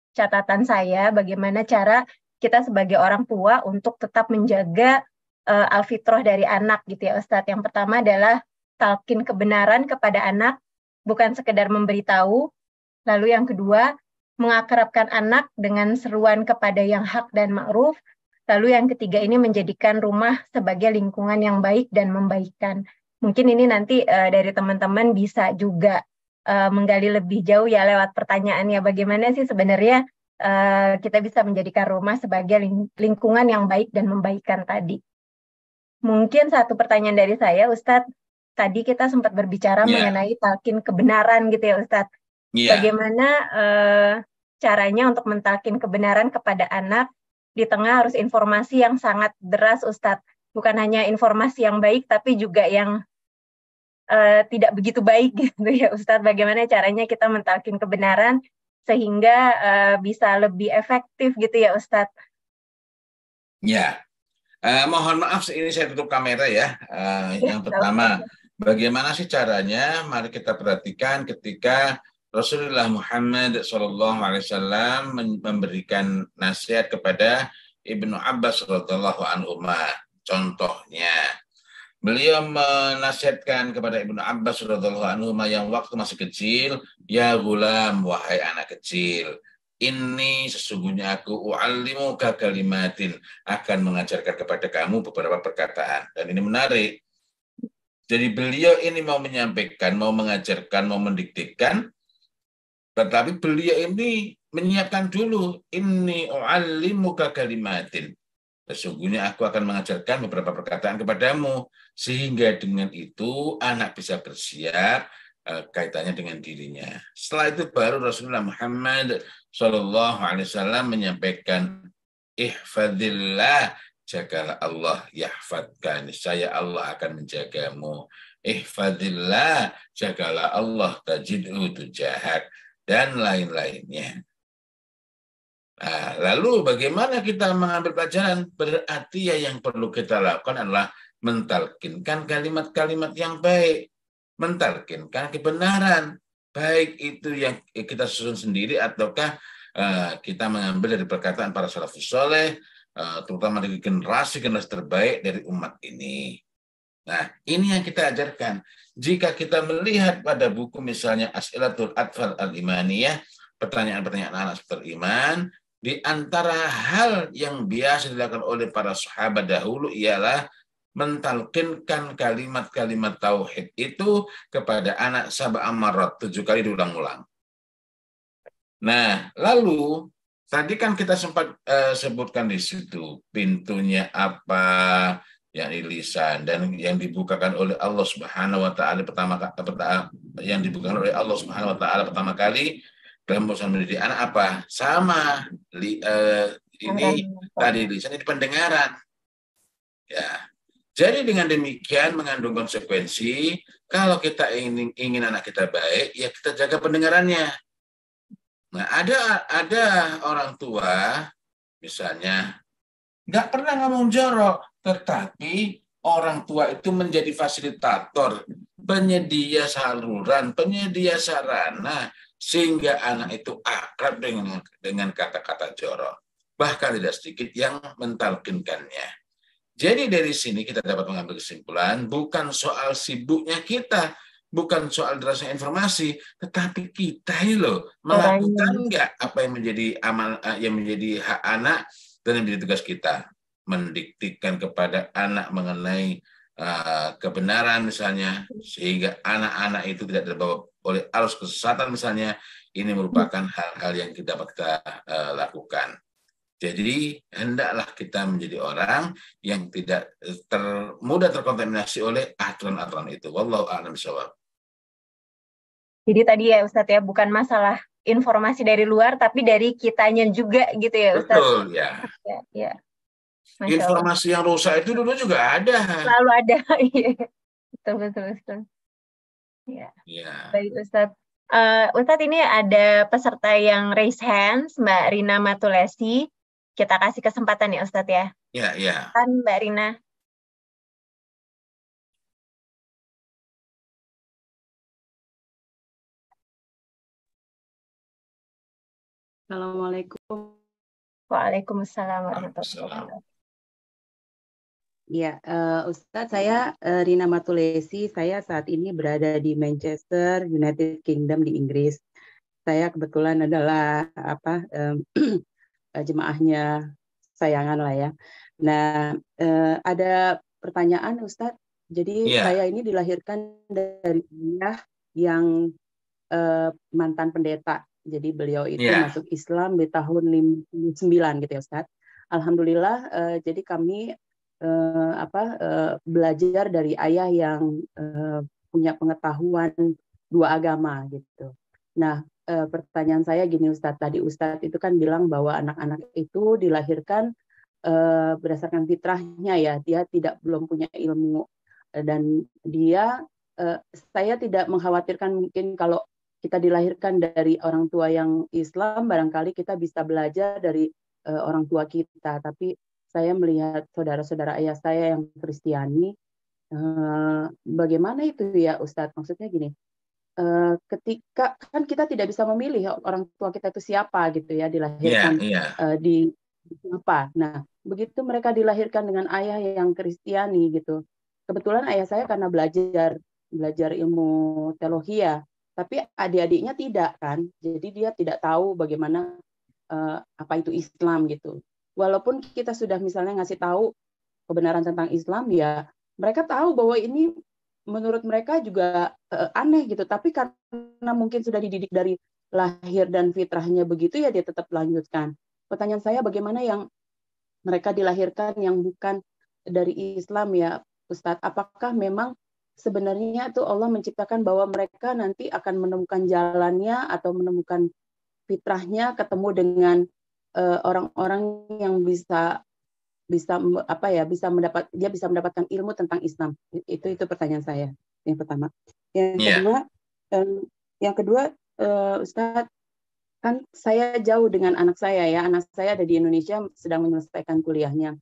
catatan saya bagaimana cara kita sebagai orang tua untuk tetap menjaga al-fitrah dari anak gitu ya Ustadz. Yang pertama adalah talqin kebenaran kepada anak, bukan sekedar memberitahu. Lalu yang kedua, mengakrabkan anak dengan seruan kepada yang hak dan ma'ruf. Lalu yang ketiga ini menjadikan rumah sebagai lingkungan yang baik dan membaikkan. Mungkin ini nanti dari teman-teman bisa juga menggali lebih jauh ya lewat pertanyaannya, bagaimana sih sebenarnya kita bisa menjadikan rumah sebagai lingkungan yang baik dan membaikkan tadi. Mungkin satu pertanyaan dari saya, Ustadz, tadi kita sempat berbicara mengenai talqin kebenaran gitu ya Ustadz. Bagaimana caranya untuk mentalkin kebenaran kepada anak di tengah harus informasi yang sangat deras Ustadz. Bukan hanya informasi yang baik, tapi juga yang tidak begitu baik gitu ya Ustadz. Bagaimana caranya kita mentalkin kebenaran sehingga bisa lebih efektif gitu ya Ustadz. Ya, mohon maaf ini saya tutup kamera ya. Yang pertama, bagaimana sih caranya? Mari kita perhatikan ketika Rasulullah Muhammad SAW memberikan nasihat kepada Ibnu Abbas radhiyallahu anhu. Contohnya, beliau menasihatkan kepada Ibnu Abbas radhiyallahu anhu yang waktu masih kecil, ya gulam, wahai anak kecil, ini sesungguhnya aku u'allimuka kalimatin, akan mengajarkan kepada kamu beberapa perkataan. Dan ini menarik. Jadi beliau ini mau menyampaikan, mau mengajarkan, mau mendiktekan, tetapi beliau ini menyiapkan dulu, inni u'allimuka kalimatin. Sesungguhnya aku akan mengajarkan beberapa perkataan kepadamu, sehingga dengan itu anak bisa bersiap kaitannya dengan dirinya. Setelah itu baru Rasulullah Muhammad SAW menyampaikan, ihfadillah, jagalah Allah, yahfadkan, saya Allah akan menjagamu. Ihfadillah, jagalah Allah, tajidhu tujahak, dan lain-lainnya. Nah, lalu bagaimana kita mengambil pelajaran? Berarti ya yang perlu kita lakukan adalah mentalkinkan kalimat-kalimat yang baik, mentalkinkan kebenaran, baik itu yang kita susun sendiri ataukah kita mengambil dari perkataan para salafus saleh, terutama dari generasi terbaik dari umat ini. Nah, ini yang kita ajarkan. Jika kita melihat pada buku misalnya As'ilatul Atfal Al-Imaniyah, pertanyaan-pertanyaan anak beriman, di antara hal yang biasa dilakukan oleh para sahabat dahulu ialah mentalkinkan kalimat-kalimat tauhid itu kepada anak sab'a marrat, 7 kali diulang-ulang. Nah, lalu tadi kan kita sempat sebutkan di situ pintunya apa, yang lisan dan yang dibukakan oleh Allah Subhanahu wa taala yang dibukakan oleh Allah Subhanahu wa taala pertama kali dalam urusan mendidik anak apa? Sama ini tadi lisan ini pendengaran. Ya. Jadi dengan demikian mengandung konsekuensi kalau kita ingin anak kita baik, ya kita jaga pendengarannya. Nah, ada orang tua misalnya nggak pernah ngomong jorok, tetapi orang tua itu menjadi fasilitator, penyedia saluran, penyedia sarana, sehingga anak itu akrab dengan kata-kata jorok. Bahkan tidak sedikit yang mentalkinkannya. Jadi dari sini kita dapat mengambil kesimpulan, bukan soal sibuknya kita, bukan soal derasnya informasi, tetapi kita loh melakukan nggak apa yang menjadi yang menjadi hak anak dan yang menjadi tugas kita, mendiktikan kepada anak mengenai kebenaran misalnya, sehingga anak-anak itu tidak terbawa oleh arus kesesatan misalnya. Ini merupakan hal-hal yang dapat kita lakukan. Jadi hendaklah kita menjadi orang yang tidak mudah terkontaminasi oleh aturan-aturan itu. Wallahu a'lam bishawab. Jadi tadi ya Ustadz ya, bukan masalah informasi dari luar, tapi dari kitanya juga gitu ya Ustadz. Betul ya. Ya. Informasi yang rusak itu dulu juga ada. Selalu ada. Betul. Ya. Baik Ustadz. Ustadz ini ada peserta yang raise hands, Mbak Rina Matulesi. Kita kasih kesempatan ya Ustadz ya. Ya. Kan Mbak Rina. Assalamualaikum. Waalaikumsalam warahmatullahi wabarakatuh. Ya, Ustadz, saya Rina Matulesi. Saya saat ini berada di Manchester, United Kingdom di Inggris. Saya kebetulan adalah jemaahnya sayangan lah ya. Nah, ada pertanyaan Ustadz. Jadi saya ini dilahirkan dari ayah yang mantan pendeta. Jadi beliau itu masuk Islam di tahun 59 gitu ya Ustadz. Alhamdulillah, jadi kami belajar dari ayah yang punya pengetahuan dua agama gitu. Nah, pertanyaan saya gini Ustadz, tadi Ustadz itu kan bilang bahwa anak-anak itu dilahirkan berdasarkan fitrahnya ya, dia belum punya ilmu dan dia saya tidak mengkhawatirkan mungkin kalau kita dilahirkan dari orang tua yang Islam, barangkali kita bisa belajar dari orang tua kita. Tapi saya melihat saudara-saudara ayah saya yang Kristiani, bagaimana itu ya Ustadz? Maksudnya gini, ketika kan kita tidak bisa memilih orang tua kita itu siapa gitu ya, dilahirkan di apa. Nah, begitu mereka dilahirkan dengan ayah yang Kristiani gitu. Kebetulan ayah saya karena belajar ilmu teologi ya, tapi adik-adiknya tidak kan, jadi dia tidak tahu bagaimana apa itu Islam gitu. Walaupun kita sudah misalnya ngasih tahu kebenaran tentang Islam ya, mereka tahu bahwa ini menurut mereka juga aneh gitu, tapi karena mungkin sudah dididik dari lahir dan fitrahnya begitu ya dia tetap lanjutkan. Pertanyaan saya bagaimana yang mereka dilahirkan yang bukan dari Islam ya Ustadz, apakah memang sebenarnya itu Allah menciptakan bahwa mereka nanti akan menemukan jalannya atau menemukan fitrahnya, ketemu dengan orang-orang yang bisa mendapatkan ilmu tentang Islam. Itu pertanyaan saya yang pertama. Yang kedua, Ustadz, kan saya jauh dengan anak saya ya. Anak saya ada di Indonesia sedang menyelesaikan kuliahnya.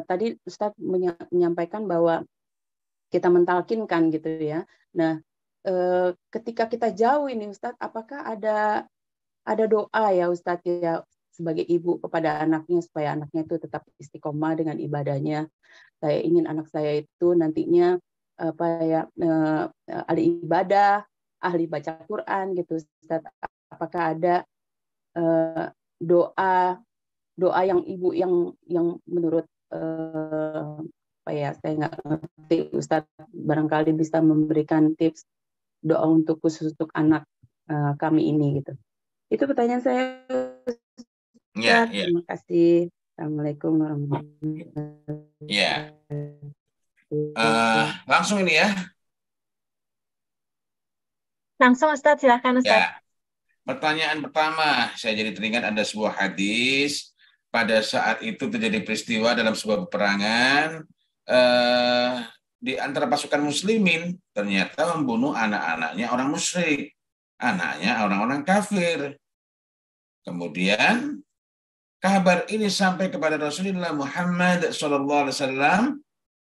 Tadi Ustadz menyampaikan bahwa kita mentalkinkan gitu ya. Nah, ketika kita jauh ini Ustadz, apakah ada doa ya Ustadz ya sebagai ibu kepada anaknya supaya anaknya itu tetap istiqomah dengan ibadahnya. Saya ingin anak saya itu nantinya ahli ibadah, ahli baca Quran gitu Ustadz. Apakah ada doa yang ibu yang menurut saya nggak ngerti Ustadz, barangkali bisa memberikan tips doa khusus untuk anak kami ini gitu. Itu pertanyaan saya. Terima kasih. Assalamualaikum warahmatullahi wabarakatuh. Ya, langsung ini ya. Langsung Ustadz, silakan Ustadz. Ya, pertanyaan pertama, saya jadi teringat ada sebuah hadis. Pada saat itu terjadi peristiwa dalam sebuah peperangan di antara pasukan muslimin ternyata membunuh anak-anaknya orang musyrik, anaknya orang-orang kafir. Kemudian kabar ini sampai kepada Rasulullah Muhammad SAW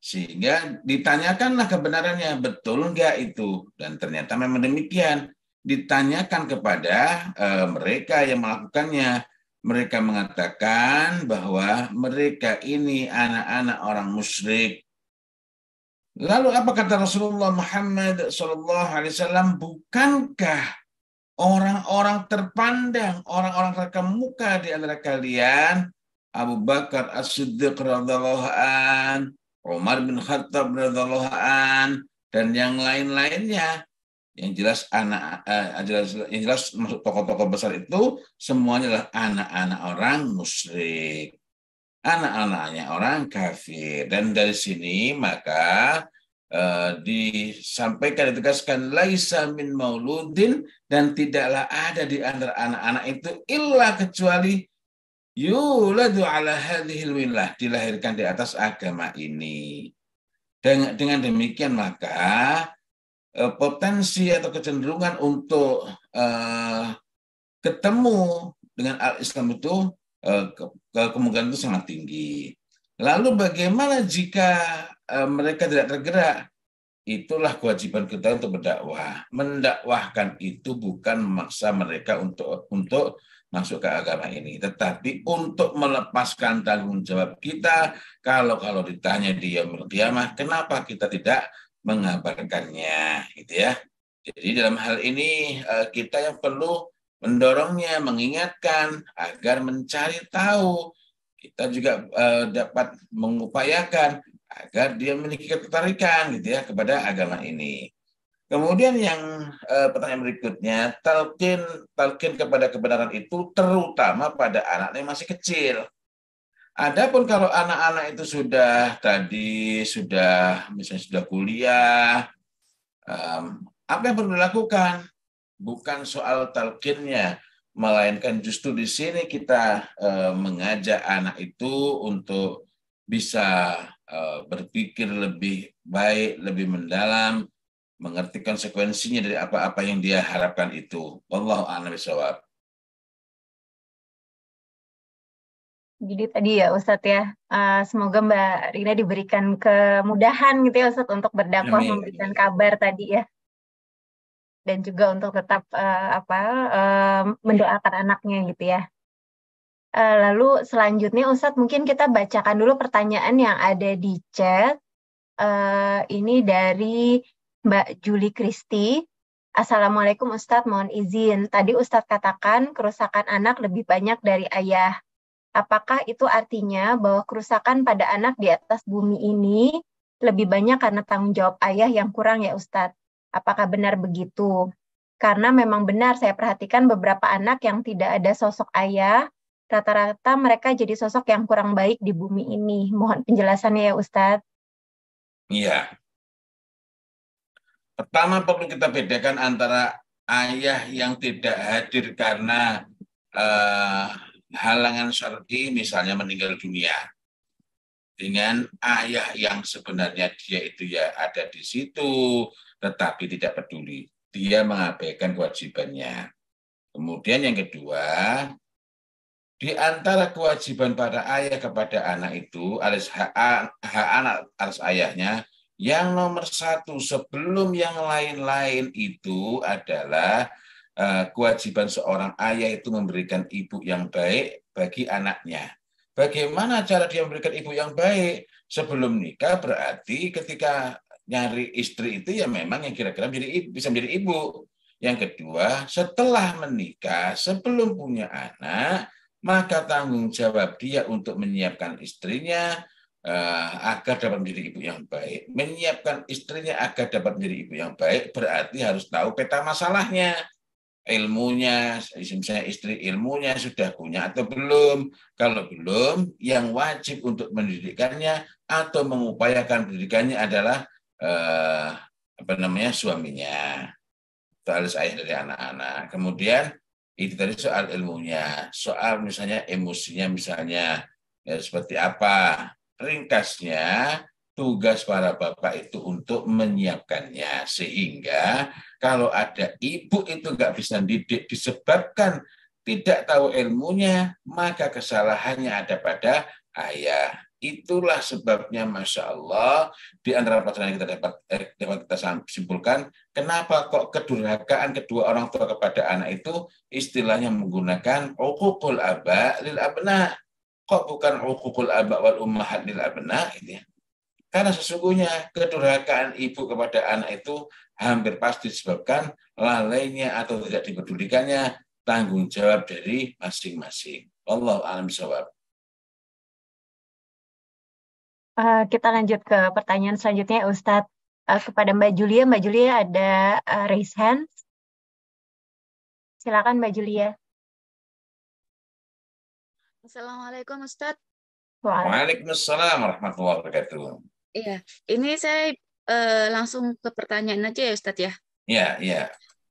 sehingga ditanyakanlah kebenarannya, betul enggak itu? Dan ternyata memang demikian. Ditanyakan kepada mereka yang melakukannya. Mereka mengatakan bahwa mereka ini anak-anak orang musyrik. Lalu apa kata Rasulullah Muhammad SAW? Bukankah orang-orang terpandang, orang-orang terkemuka di antara kalian, Abu Bakar As-Siddiq radhiyallahu an, Umar bin Khattab radhiyallahu an, dan yang lain-lainnya? Yang jelas yang jelas masuk tokoh-tokoh besar itu semuanya adalah anak-anak orang musyrik, anak-anaknya orang kafir. Dan dari sini maka disampaikan, ditegaskan laisa min mauludin, dan tidaklah ada di antara anak-anak itu illa kecuali yuladu ala hadhil millah, dilahirkan di atas agama ini. Dengan demikian maka potensi atau kecenderungan untuk ketemu dengan al-Islam itu kemungkinan itu sangat tinggi. Lalu bagaimana jika mereka tidak tergerak? Itulah kewajiban kita untuk berdakwah. Mendakwahkan itu bukan memaksa mereka untuk masuk ke agama ini, tetapi untuk melepaskan tanggung jawab kita. Kalau ditanya di yaumul qiyamah, kenapa kita tidak mengabarkannya, gitu ya. Jadi dalam hal ini kita yang perlu mendorongnya, mengingatkan agar mencari tahu. Kita juga dapat mengupayakan agar dia memiliki ketertarikan, gitu ya, kepada agama ini. Kemudian yang pertanyaan berikutnya, talqin kepada kebenaran itu terutama pada anak yang masih kecil. Adapun kalau anak-anak itu misalnya sudah kuliah, apa yang perlu dilakukan? Bukan soal talqinnya, melainkan justru di sini kita mengajak anak itu untuk bisa berpikir lebih baik, lebih mendalam, mengerti konsekuensinya dari apa-apa yang dia harapkan itu. Wallahu a'lam bishawab. Jadi tadi ya Ustadz ya, semoga Mbak Rina diberikan kemudahan gitu ya Ustadz untuk berdakwah, memberikan kabar tadi ya. Dan juga untuk tetap mendoakan anaknya gitu ya. Lalu selanjutnya Ustadz mungkin kita bacakan dulu pertanyaan yang ada di chat. Ini dari Mbak Juli Kristi. Assalamualaikum Ustadz, mohon izin. Tadi Ustadz katakan kerusakan anak lebih banyak dari ayah. Apakah itu artinya bahwa kerusakan pada anak di atas bumi ini lebih banyak karena tanggung jawab ayah yang kurang ya Ustadz? Apakah benar begitu? Karena memang benar saya perhatikan beberapa anak yang tidak ada sosok ayah, rata-rata mereka jadi sosok yang kurang baik di bumi ini. Mohon penjelasannya ya Ustadz. Iya. Pertama perlu kita bedakan antara ayah yang tidak hadir karena halangan syar'i, misalnya meninggal dunia, dengan ayah yang sebenarnya dia itu ya ada di situ tetapi tidak peduli, dia mengabaikan kewajibannya. Kemudian yang kedua, di antara kewajiban para ayah kepada anak itu alias hak anak atas ayahnya, yang nomor satu sebelum yang lain-lain itu adalah kewajiban seorang ayah itu memberikan ibu yang baik bagi anaknya. Bagaimana cara dia memberikan ibu yang baik? Sebelum nikah berarti ketika nyari istri itu ya memang yang kira-kira bisa menjadi ibu. Yang kedua, setelah menikah, sebelum punya anak, maka tanggung jawab dia untuk menyiapkan istrinya agar dapat menjadi ibu yang baik. Menyiapkan istrinya agar dapat menjadi ibu yang baik berarti harus tahu peta masalahnya. ilmunya, misalnya istri ilmunya sudah punya atau belum. Kalau belum, yang wajib untuk mendidikkannya atau mengupayakan pendidikannya adalah suaminya, itu alias ayah dari anak-anak. Kemudian itu tadi soal ilmunya, soal misalnya emosinya misalnya seperti apa. Ringkasnya, tugas para bapak itu untuk menyiapkannya, sehingga kalau ada ibu itu nggak bisa didik disebabkan tidak tahu ilmunya, maka kesalahannya ada pada ayah. Itulah sebabnya, Masya Allah, di antara pelajaran yang kita dapat kita simpulkan, kenapa kok kedurhakaan kedua orang tua kepada anak itu istilahnya menggunakan uququl aba lil abna. Kok bukan uququl aba wal ummahat lil abna? Ini. Karena sesungguhnya kedurhakaan ibu kepada anak itu hampir pasti disebabkan lalainya atau tidak dipedulikannya tanggung jawab dari masing-masing. Wallahu a'lam bishawab. Kita lanjut ke pertanyaan selanjutnya, Ustadz. Kepada Mbak Julia ada raise hand. Silakan Mbak Julia. Assalamualaikum Ustadz. Waalaikumsalam warahmatullahi wabarakatuh. Iya, ini saya langsung ke pertanyaan aja ya Ustadz ya. Iya, iya.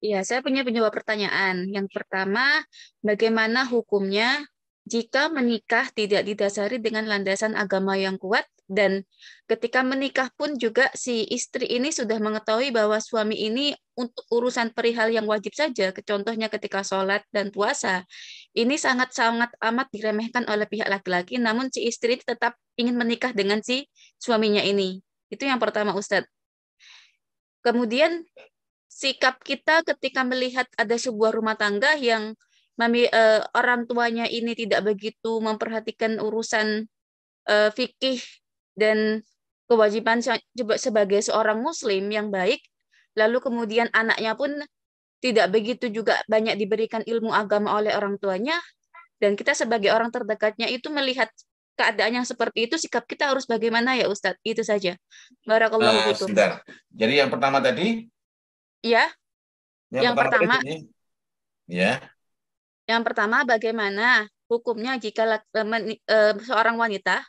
Iya, saya punya dua pertanyaan. Yang pertama, bagaimana hukumnya jika menikah tidak didasari dengan landasan agama yang kuat, dan ketika menikah pun juga si istri ini sudah mengetahui bahwa suami ini untuk urusan perihal yang wajib saja, contohnya ketika sholat dan puasa, ini sangat-sangat amat diremehkan oleh pihak laki-laki, namun si istri tetap ingin menikah dengan si suaminya ini. Itu yang pertama, Ustadz. Kemudian sikap kita ketika melihat ada sebuah rumah tangga yang orang tuanya ini tidak begitu memperhatikan urusan fikih dan kewajiban sebagai seorang muslim yang baik, lalu kemudian anaknya pun tidak begitu juga banyak diberikan ilmu agama oleh orang tuanya, dan kita sebagai orang terdekatnya itu melihat keadaan yang seperti itu, sikap kita harus bagaimana ya Ustadz? Itu saja. Barakallahu fikum. Sebentar. Jadi yang pertama tadi? Ya. Yang pertama. Ya. Yang pertama, bagaimana hukumnya jika seorang wanita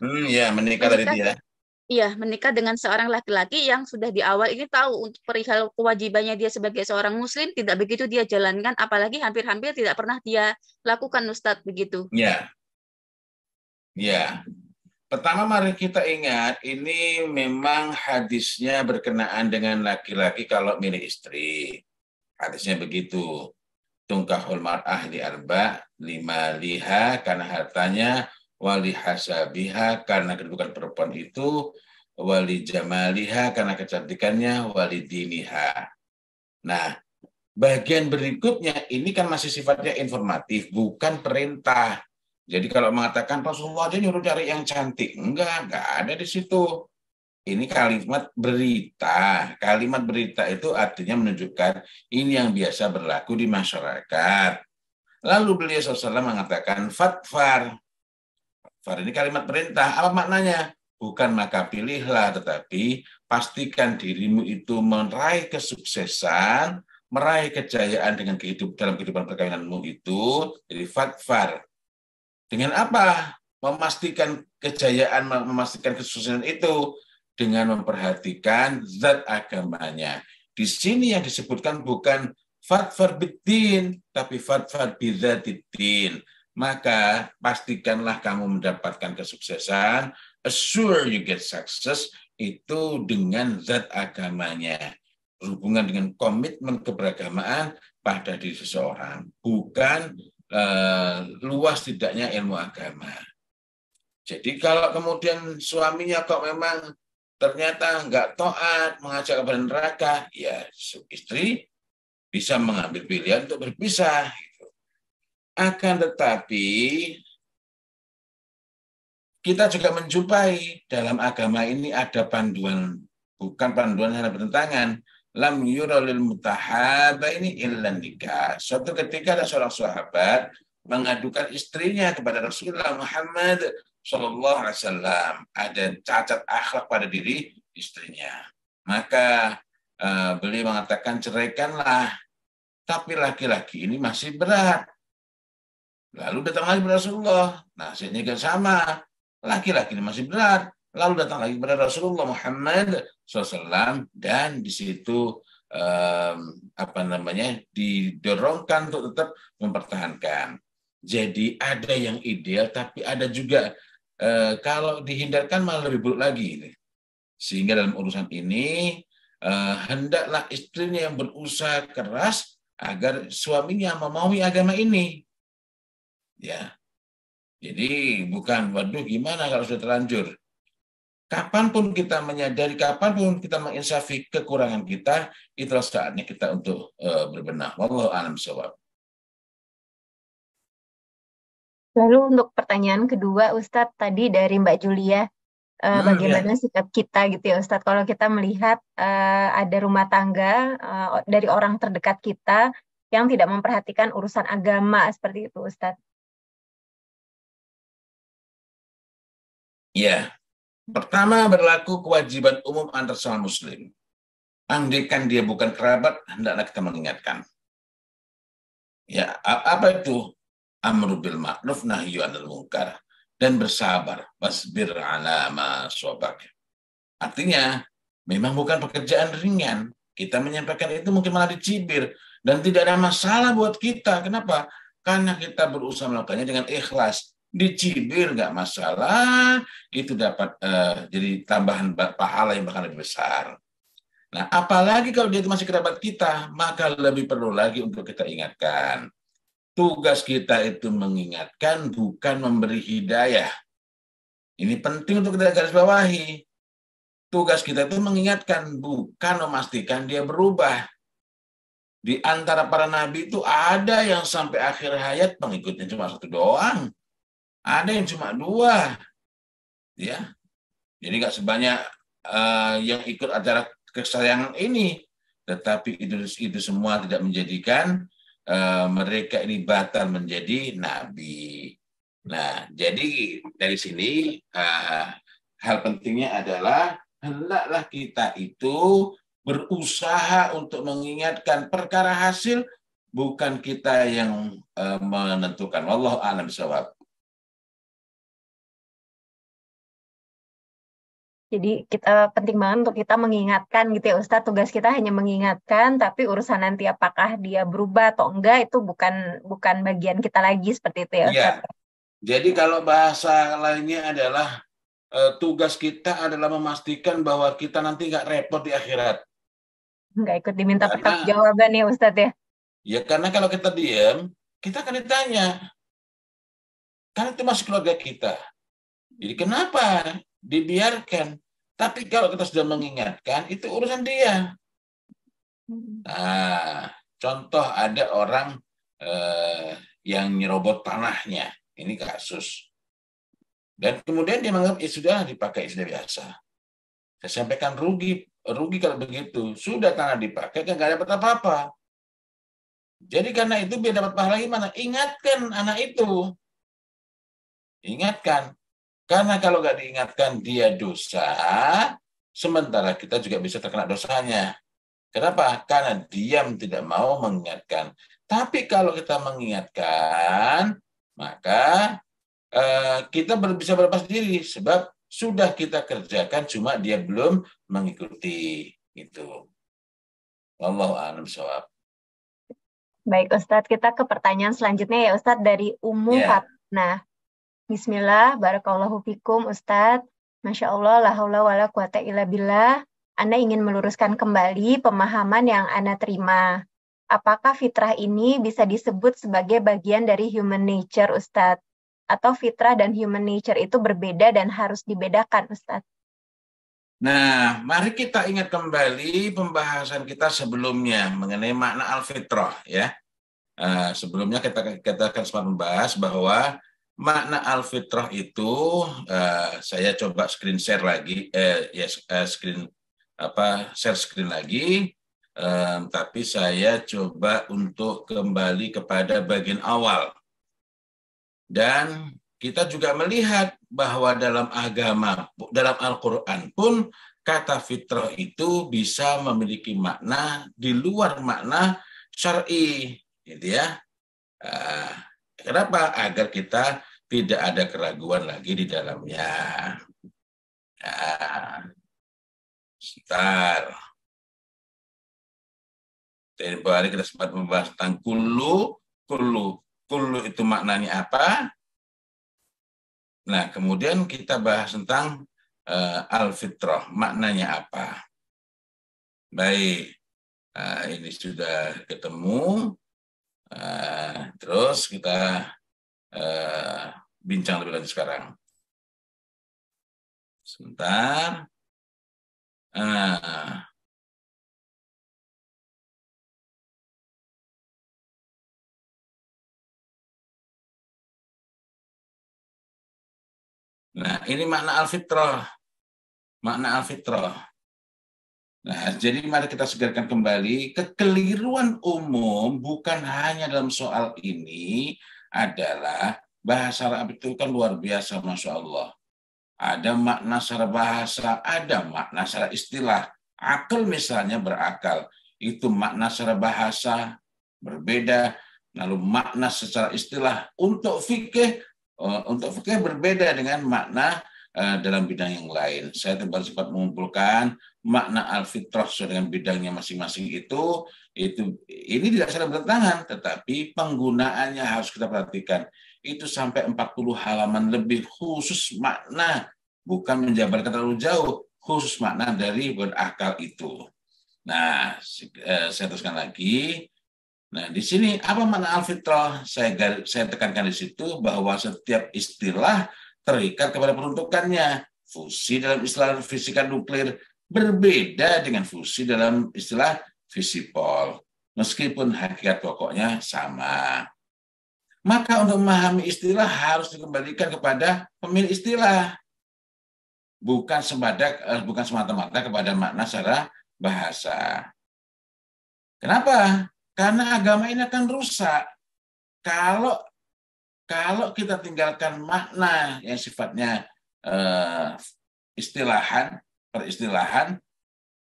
menikah tadi dia. Iya, menikah dengan seorang laki-laki yang sudah di awal ini tahu untuk perihal kewajibannya dia sebagai seorang muslim tidak begitu dia jalankan, apalagi hampir-hampir tidak pernah dia lakukan, Ustadz, begitu. Ya. Ya. Pertama mari kita ingat, ini memang hadisnya berkenaan dengan laki-laki kalau milih istri. Hadisnya begitu. Tungkahul mar'ah li arba, lima liha karena hartanya, wali hasabiha karena kedudukan perempuan itu, wali jamaliha karena kecantikannya, wali diniha. Nah, bagian berikutnya ini kan masih sifatnya informatif, bukan perintah. Jadi kalau mengatakan Rasulullah dia nyuruh cari yang cantik, enggak ada di situ. Ini kalimat berita. Kalimat berita itu artinya menunjukkan ini yang biasa berlaku di masyarakat. Lalu beliau SAW mengatakan fatfar. Fatfar ini kalimat perintah. Apa maknanya? Bukan maka pilihlah, tetapi pastikan dirimu itu meraih kesuksesan, meraih kejayaan dengan dalam kehidupan perkawinanmu itu. Jadi fatfar. Dengan apa? Memastikan kejayaan, memastikan kesuksesan itu dengan memperhatikan zat agamanya. Di sini yang disebutkan bukan fatfar biddin, tapi fatfar bidzatiddin. Maka pastikanlah kamu mendapatkan kesuksesan, assure you get success, itu dengan zat agamanya. Berhubungan dengan komitmen keberagamaan pada diri seseorang, bukan luas tidaknya ilmu agama. Jadi kalau kemudian suaminya kok memang ternyata nggak taat, mengajak kepada neraka, ya istri bisa mengambil pilihan untuk berpisah. Gitu. Akan tetapi kita juga menjumpai dalam agama ini ada panduan, bukan panduan hanya bertentangan. Lam yuralil mutahabaini illa nikah. Suatu ketika ada seorang sahabat mengadukan istrinya kepada Rasulullah Muhammad Sallallahu Alaihi Wasallam, ada cacat akhlak pada diri istrinya. Maka beliau mengatakan ceraikanlah tapi laki-laki ini masih berat. Lalu datang lagi kepada Rasulullah, nasihatnya juga sama. Laki-laki ini masih berat. Lalu datang lagi kepada Rasulullah Muhammad SAW, dan di situ didorongkan untuk tetap mempertahankan. Jadi ada yang ideal, tapi ada juga kalau dihindarkan malah lebih buruk lagi. Sehingga dalam urusan ini hendaklah istrinya yang berusaha keras agar suaminya memaui agama ini. Ya, jadi bukan waduh gimana kalau sudah terlanjur. Kapanpun kita menyadari, kapanpun kita menginsafi kekurangan kita, itulah saatnya kita untuk berbenah. Wallahu a'lam bishawab. Lalu untuk pertanyaan kedua, Ustadz, tadi dari Mbak Julia, bagaimana sikap kita gitu ya, Ustadz, kalau kita melihat ada rumah tangga dari orang terdekat kita yang tidak memperhatikan urusan agama seperti itu, Ustadz. Ya, pertama berlaku kewajiban umum antar sesama muslim. Andaikan dia bukan kerabat, hendaklah kita mengingatkan. Ya, apa itu? Amru bil ma'ruf nahyu 'anil munkar, dan bersabar, wasbir 'ala ma sobak. Artinya, memang bukan pekerjaan ringan. Kita menyampaikan itu mungkin malah dicibir, dan tidak ada masalah buat kita. Kenapa? Karena kita berusaha melakukannya dengan ikhlas. Dicibir nggak masalah, itu dapat jadi tambahan pahala yang bahkan lebih besar. Nah, apalagi kalau dia itu masih kerabat kita, maka lebih perlu lagi untuk kita ingatkan. Tugas kita itu mengingatkan, bukan memberi hidayah. Ini penting untuk kita garis bawahi. Tugas kita itu mengingatkan, bukan memastikan dia berubah. Di antara para nabi itu ada yang sampai akhir hayat pengikutnya cuma satu doang. Ada yang cuma dua, ya. Jadi nggak sebanyak yang ikut acara kesayangan ini, tetapi itu semua tidak menjadikan mereka ini batal menjadi nabi. Nah, jadi dari sini hal pentingnya adalah hendaklah kita itu berusaha untuk mengingatkan perkara hasil, bukan kita yang menentukan. Wallahu a'lam bishawab. Jadi kita penting banget untuk kita mengingatkan gitu ya Ustadz, tugas kita hanya mengingatkan, tapi urusan nanti apakah dia berubah atau enggak itu bukan bagian kita lagi, seperti itu ya Ustadz. Ya. Jadi kalau bahasa lainnya adalah tugas kita adalah memastikan bahwa kita nanti nggak repot di akhirat. Nggak ikut diminta pertanggungjawaban ya Ustadz ya. Ya karena kalau kita diam, kita akan ditanya. Karena itu masih keluarga kita. Jadi kenapa dibiarkan? Tapi kalau kita sudah mengingatkan, itu urusan dia. Nah, contoh ada orang yang nyerobot tanahnya. Ini kasus. Dan kemudian dia menganggap, sudah dipakai, sudah biasa. Saya sampaikan rugi kalau begitu. Sudah tanah dipakai, kan nggak dapat apa-apa. Jadi karena itu biar dapat pahala gimana? Ingatkan anak itu. Ingatkan. Karena kalau nggak diingatkan dia dosa, sementara kita juga bisa terkena dosanya. Kenapa? Karena diam tidak mau mengingatkan. Tapi kalau kita mengingatkan, maka kita bisa berlepas diri, sebab sudah kita kerjakan, cuma dia belum mengikuti. Itu. Wallahu a'lam bishawab. Baik Ustadz, kita ke pertanyaan selanjutnya ya Ustadz, dari Ummu Fatna. Bismillah, barakallahu fikum Ustadz. Masya Allah, la haula wa la quwata illa billah. Anda ingin meluruskan kembali pemahaman yang Anda terima. Apakah fitrah ini bisa disebut sebagai bagian dari human nature, Ustadz? Atau fitrah dan human nature itu berbeda dan harus dibedakan, Ustadz? Nah, mari kita ingat kembali pembahasan kita sebelumnya mengenai makna al-fitrah, ya. Sebelumnya kita akan sempat membahas bahwa makna al-fitrah itu saya coba screen share lagi, share screen lagi, tapi saya coba untuk kembali kepada bagian awal. Dan kita juga melihat bahwa dalam agama, dalam Al-Quran pun kata fitrah itu bisa memiliki makna di luar makna syar'i, gitu ya. Kenapa? Agar kita tidak ada keraguan lagi di dalamnya. Sebentar. Tempoh hari kita sempat membahas tentang kullu itu maknanya apa? Nah, kemudian kita bahas tentang al-fitrah, maknanya apa? Baik, ini sudah ketemu. Terus kita bincang lebih lanjut sekarang. Sebentar. Nah, ini makna al-fitrah. Makna al-fitrah. Nah, jadi mari kita segarkan kembali, kekeliruan umum bukan hanya dalam soal ini adalah bahasa Arab itu kan luar biasa, Masya Allah. Ada makna secara bahasa, ada makna secara istilah. Akal misalnya berakal, itu makna secara bahasa berbeda, lalu makna secara istilah untuk fikih berbeda dengan makna dalam bidang yang lain. Saya baru sempat mengumpulkan makna al-fitrah sesuai dengan bidangnya masing-masing itu ini tidak saling bertentangan, tetapi penggunaannya harus kita perhatikan. Itu sampai 40 halaman lebih khusus makna, bukan menjabarkan terlalu jauh, khusus makna dari berakal itu. Nah, saya teruskan lagi. Nah, di sini apa makna al-fitrah? Saya tekankan di situ bahwa setiap istilah terikat kepada peruntukannya. Fusi dalam istilah fisika nuklir berbeda dengan fusi dalam istilah fisipol, meskipun hakikat pokoknya sama. Maka untuk memahami istilah harus dikembalikan kepada pemilik istilah, bukan semata-mata kepada makna secara bahasa. Kenapa? Karena agama ini akan rusak kalau kita tinggalkan makna yang sifatnya peristilahan,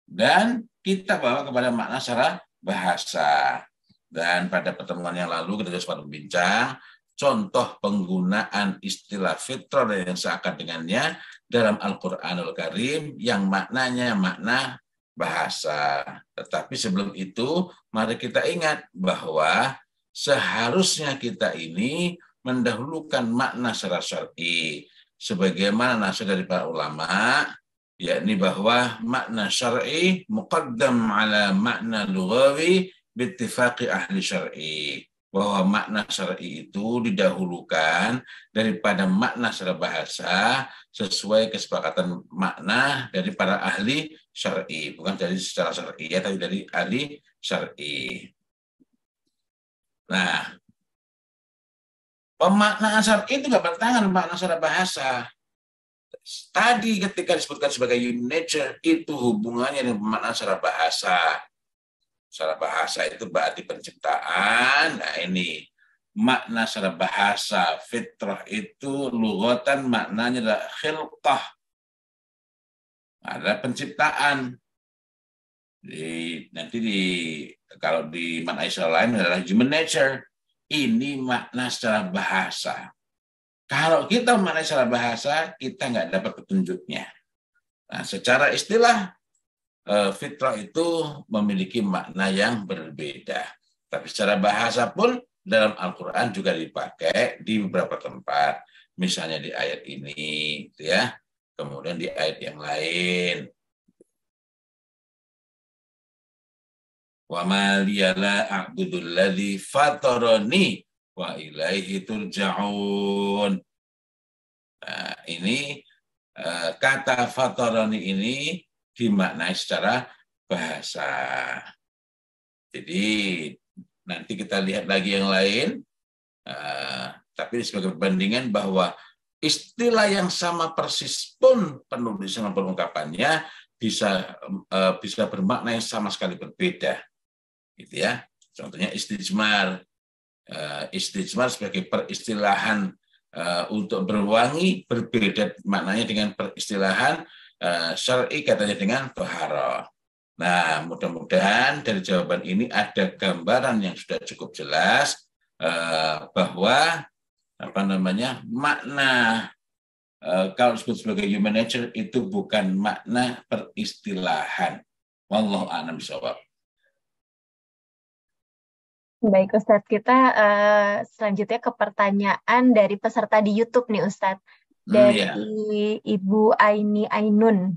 dan kita bawa kepada makna secara bahasa. Dan pada pertemuan yang lalu kita sempat berbincang contoh penggunaan istilah fitrah dan yang seakan dengannya dalam Al-Qur'anul Karim yang maknanya makna bahasa. Tetapi sebelum itu mari kita ingat bahwa seharusnya kita ini mendahulukan makna secara syar'i sebagaimana nasihat dari para ulama, yakni bahwa makna syar'i muqaddam ala makna lughawi bittifaqi ahli syar'i, bahwa makna syar'i itu didahulukan daripada makna secara bahasa sesuai kesepakatan makna dari para ahli syar'i, bukan dari secara syar'i ya, tapi dari ahli syar'i. Nah, pemaknaan syar'i itu nggak bertentangan dengan makna secara bahasa. Tadi ketika disebutkan sebagai nature itu hubungannya dengan pemaknaan secara bahasa. Secara bahasa itu berarti penciptaan. Nah, ini makna secara bahasa fitrah itu lughatan maknanya adalah khilqah. Ada penciptaan. Kalau di makna istilah lain adalah human nature. Ini makna secara bahasa. Kalau kita makna secara bahasa, kita nggak dapat petunjuknya. Nah, secara istilah fitrah itu memiliki makna yang berbeda. Tapi secara bahasa pun dalam Al-Quran juga dipakai di beberapa tempat. Misalnya di ayat ini, gitu ya. Kemudian di ayat yang lain. Wa ma liya la a'budul ladzi fatarani wa ilaihi turja'un. Nah, ini kata fatarani ini dimaknai secara bahasa. Jadi nanti kita lihat lagi yang lain, tapi sebagai perbandingan bahwa istilah yang sama persis pun penulisan dan pengungkapannya bisa bermakna yang sama sekali berbeda, gitu ya. Contohnya istijmar, istijmar sebagai peristilahan untuk berwangi berbeda maknanya dengan peristilahan syar'i katanya dengan toharoh. Nah, mudah-mudahan dari jawaban ini ada gambaran yang sudah cukup jelas bahwa makna kalau disebut sebagai human nature itu bukan makna peristilahan. Wallahu a'lam bishawab. Baik Ustadz, kita selanjutnya ke pertanyaan dari peserta di YouTube nih Ustadz. Dari Ibu Aini Ainun.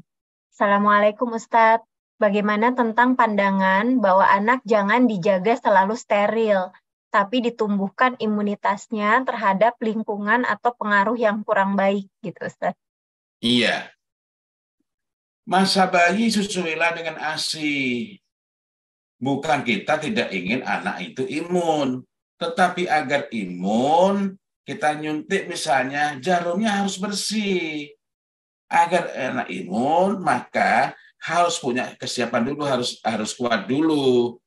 Assalamualaikum Ustadz. Bagaimana tentang pandangan bahwa anak jangan dijaga selalu steril, tapi ditumbuhkan imunitasnya terhadap lingkungan atau pengaruh yang kurang baik gitu Ustadz? Iya. Masa bayi susuilah dengan ASI. Bukan kita tidak ingin anak itu imun, tetapi agar imun, kita nyuntik misalnya jarumnya harus bersih. Agar anak imun, maka harus punya kesiapan dulu, harus kuat dulu.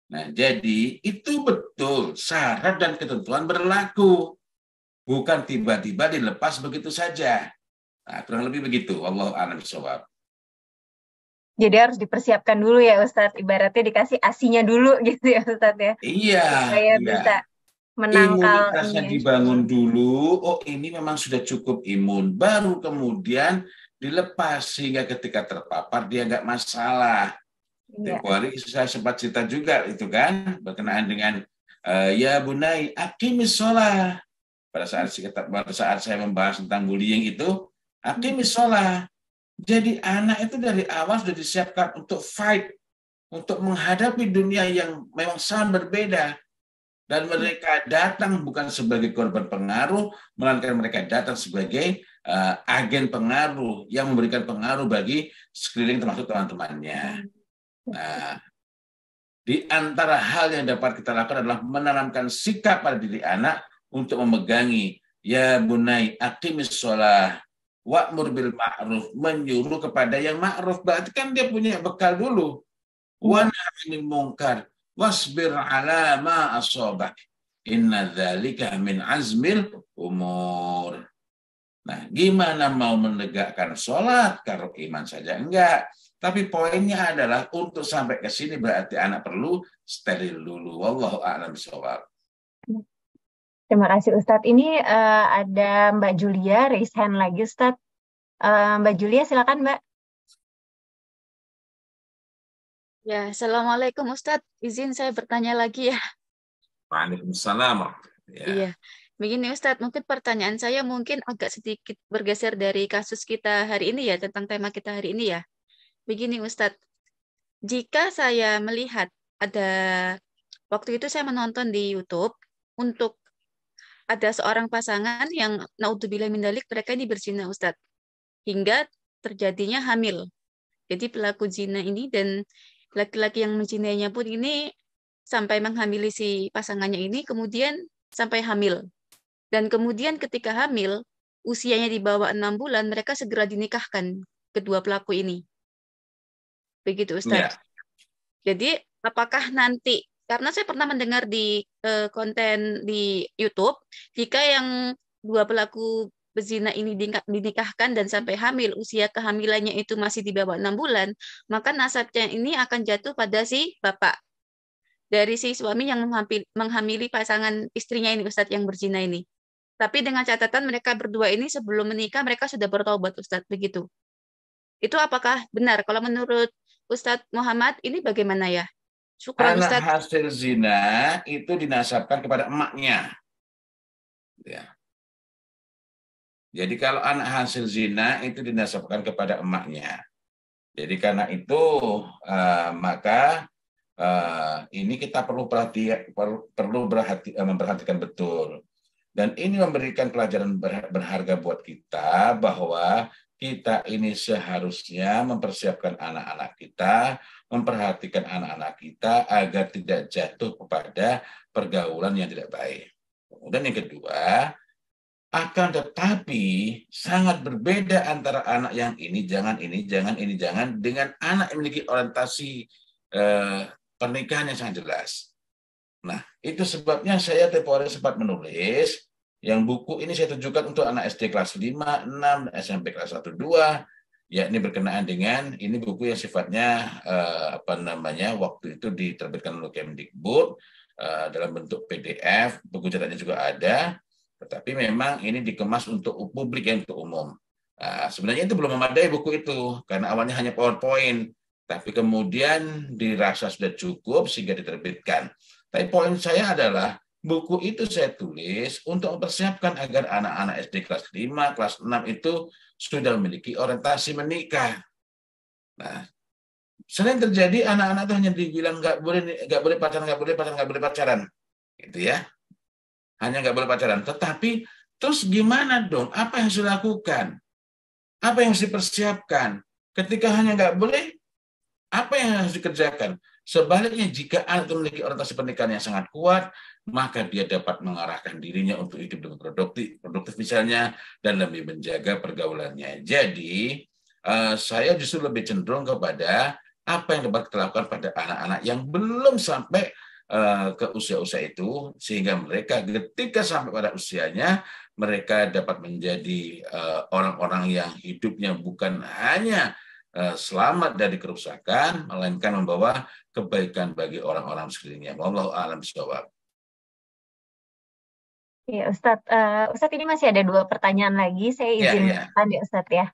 Nah, jadi itu betul syarat dan ketentuan berlaku. Bukan tiba-tiba dilepas begitu saja. Nah, kurang lebih begitu. Wallahu a'lam bishawab. Jadi harus dipersiapkan dulu ya Ustadz, ibaratnya dikasih ASI-nya dulu gitu ya Ustadz ya. Iya. Supaya bisa menangkal imunitasnya dibangun dulu. Oh, ini memang sudah cukup imun. Baru kemudian dilepas sehingga ketika terpapar dia nggak masalah. Tempo hari saya sempat cerita juga itu kan berkenaan dengan ya bunai aqimis sholah. Pada saat saya membahas tentang bullying itu aqimis sholah. Jadi anak itu dari awal sudah disiapkan untuk fight, untuk menghadapi dunia yang memang sangat berbeda. Dan mereka datang bukan sebagai korban pengaruh, melainkan mereka datang sebagai agen pengaruh yang memberikan pengaruh bagi sekeliling termasuk teman-temannya. Nah, di antara hal yang dapat kita lakukan adalah menanamkan sikap pada diri anak untuk memegangi ya bunai aqimis sholah wa'mur bil ma'ruf, menyuruh kepada yang ma'ruf. Berarti kan dia punya bekal dulu. Wa nahy anil munkar wasbir ala ma asabak. Inna dzalika min azmil umur. Nah, gimana mau menegakkan sholat kalau iman saja enggak? Tapi poinnya adalah untuk sampai ke sini berarti anak perlu steril dulu. Wallahu a'lam bishawab. Terima kasih Ustadz. Ini ada Mbak Julia, raise hand lagi Ustadz. Mbak Julia, silakan Mbak. Ya, Assalamualaikum Ustadz. Izin saya bertanya lagi ya. Waalaikumsalam. Ya. Iya. Begini Ustadz, mungkin pertanyaan saya mungkin agak sedikit bergeser dari kasus kita hari ini ya, tentang tema kita hari ini ya. Begini Ustadz, jika saya melihat waktu itu saya menonton di YouTube untuk ada seorang pasangan yang naudzubillah min dzalik, mereka ini berzina Ustadz, hingga terjadinya hamil. Jadi pelaku zina ini dan laki-laki yang menzinainya pun ini sampai menghamili si pasangannya ini, kemudian sampai hamil. Dan kemudian ketika hamil, usianya di bawah 6 bulan, mereka segera dinikahkan kedua pelaku ini. Begitu Ustadz. Ya. Jadi apakah nanti, karena saya pernah mendengar di konten di YouTube, jika yang dua pelaku berzina ini dinikahkan dan sampai hamil, usia kehamilannya itu masih di bawah 6 bulan, maka nasabnya ini akan jatuh pada si bapak dari si suami yang menghamili pasangan istrinya ini, Ustadz, yang berzina ini. Tapi dengan catatan mereka berdua ini sebelum menikah mereka sudah bertobat, Ustadz, begitu. Itu apakah benar? Kalau menurut Ustadz Muhammad ini bagaimana ya? Syukuran, anak Ustadz. Hasil zina itu dinasabkan kepada emaknya. Ya. Jadi kalau anak hasil zina itu dinasabkan kepada emaknya. Jadi karena itu maka ini kita perlu memperhatikan betul. Dan ini memberikan pelajaran berharga buat kita bahwa kita ini seharusnya mempersiapkan anak-anak kita, memperhatikan anak-anak kita agar tidak jatuh kepada pergaulan yang tidak baik. Kemudian yang kedua, akan tetapi sangat berbeda antara anak yang ini jangan dengan anak yang memiliki orientasi pernikahan yang sangat jelas. Nah, itu sebabnya saya tempo hari sempat menulis yang buku ini saya tujukan untuk anak SD kelas 5, 6, SMP kelas 1, 2 yakni berkenaan dengan ini buku yang sifatnya waktu itu diterbitkan oleh Kemdikbud dalam bentuk PDF, buku cetaknya juga ada, tetapi memang ini dikemas untuk publik, untuk umum. Sebenarnya itu belum memadai buku itu, karena awalnya hanya PowerPoint, tapi kemudian dirasa sudah cukup sehingga diterbitkan. Tapi poin saya adalah buku itu saya tulis untuk mempersiapkan agar anak-anak SD kelas 5, kelas 6 itu sudah memiliki orientasi menikah. Nah, sering terjadi anak-anak itu hanya dibilang nggak boleh pacaran, gitu ya. Hanya nggak boleh pacaran. Tetapi terus gimana dong? Apa yang harus dilakukan? Apa yang harus dipersiapkan? Ketika hanya nggak boleh, apa yang harus dikerjakan? Sebaliknya, jika anak itu memiliki orientasi pernikahan yang sangat kuat, maka dia dapat mengarahkan dirinya untuk hidup dengan produktif misalnya, dan lebih menjaga pergaulannya. Jadi, saya justru lebih cenderung kepada apa yang dapat kita lakukan pada anak-anak yang belum sampai ke usia-usia itu, sehingga mereka ketika sampai pada usianya, mereka dapat menjadi orang-orang yang hidupnya bukan hanya selamat dari kerusakan, melainkan membawa kebaikan bagi orang-orang sekelilingnya. Wallahu a'lam bishawab. Ya, Ustadz. Ustadz, ini masih ada 2 pertanyaan lagi. Saya izin ya Ustadz ya.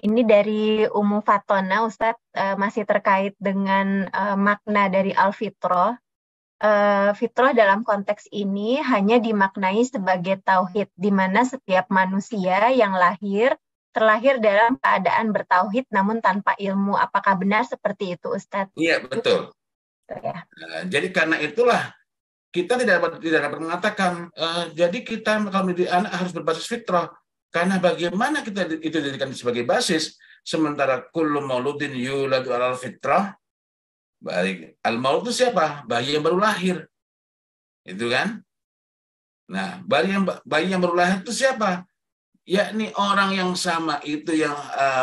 Ini dari Ummu Fatona, Ustadz, masih terkait dengan makna dari al-fitrah. Fitrah dalam konteks ini hanya dimaknai sebagai tauhid, di mana setiap manusia yang terlahir dalam keadaan bertauhid namun tanpa ilmu. Apakah benar seperti itu, Ustadz? Iya, betul. Ya. Jadi karena itulah kita tidak dapat mengatakan jadi kita kalau mendidik anak harus berbasis fitrah. Karena bagaimana kita itu dijadikan sebagai basis, sementara kullu mauludin yuladu alal fitrah. Baik, al-maulud itu siapa? Bayi yang baru lahir. Itu kan? Nah, bayi yang baru lahir itu siapa? Yakni orang yang sama itu yang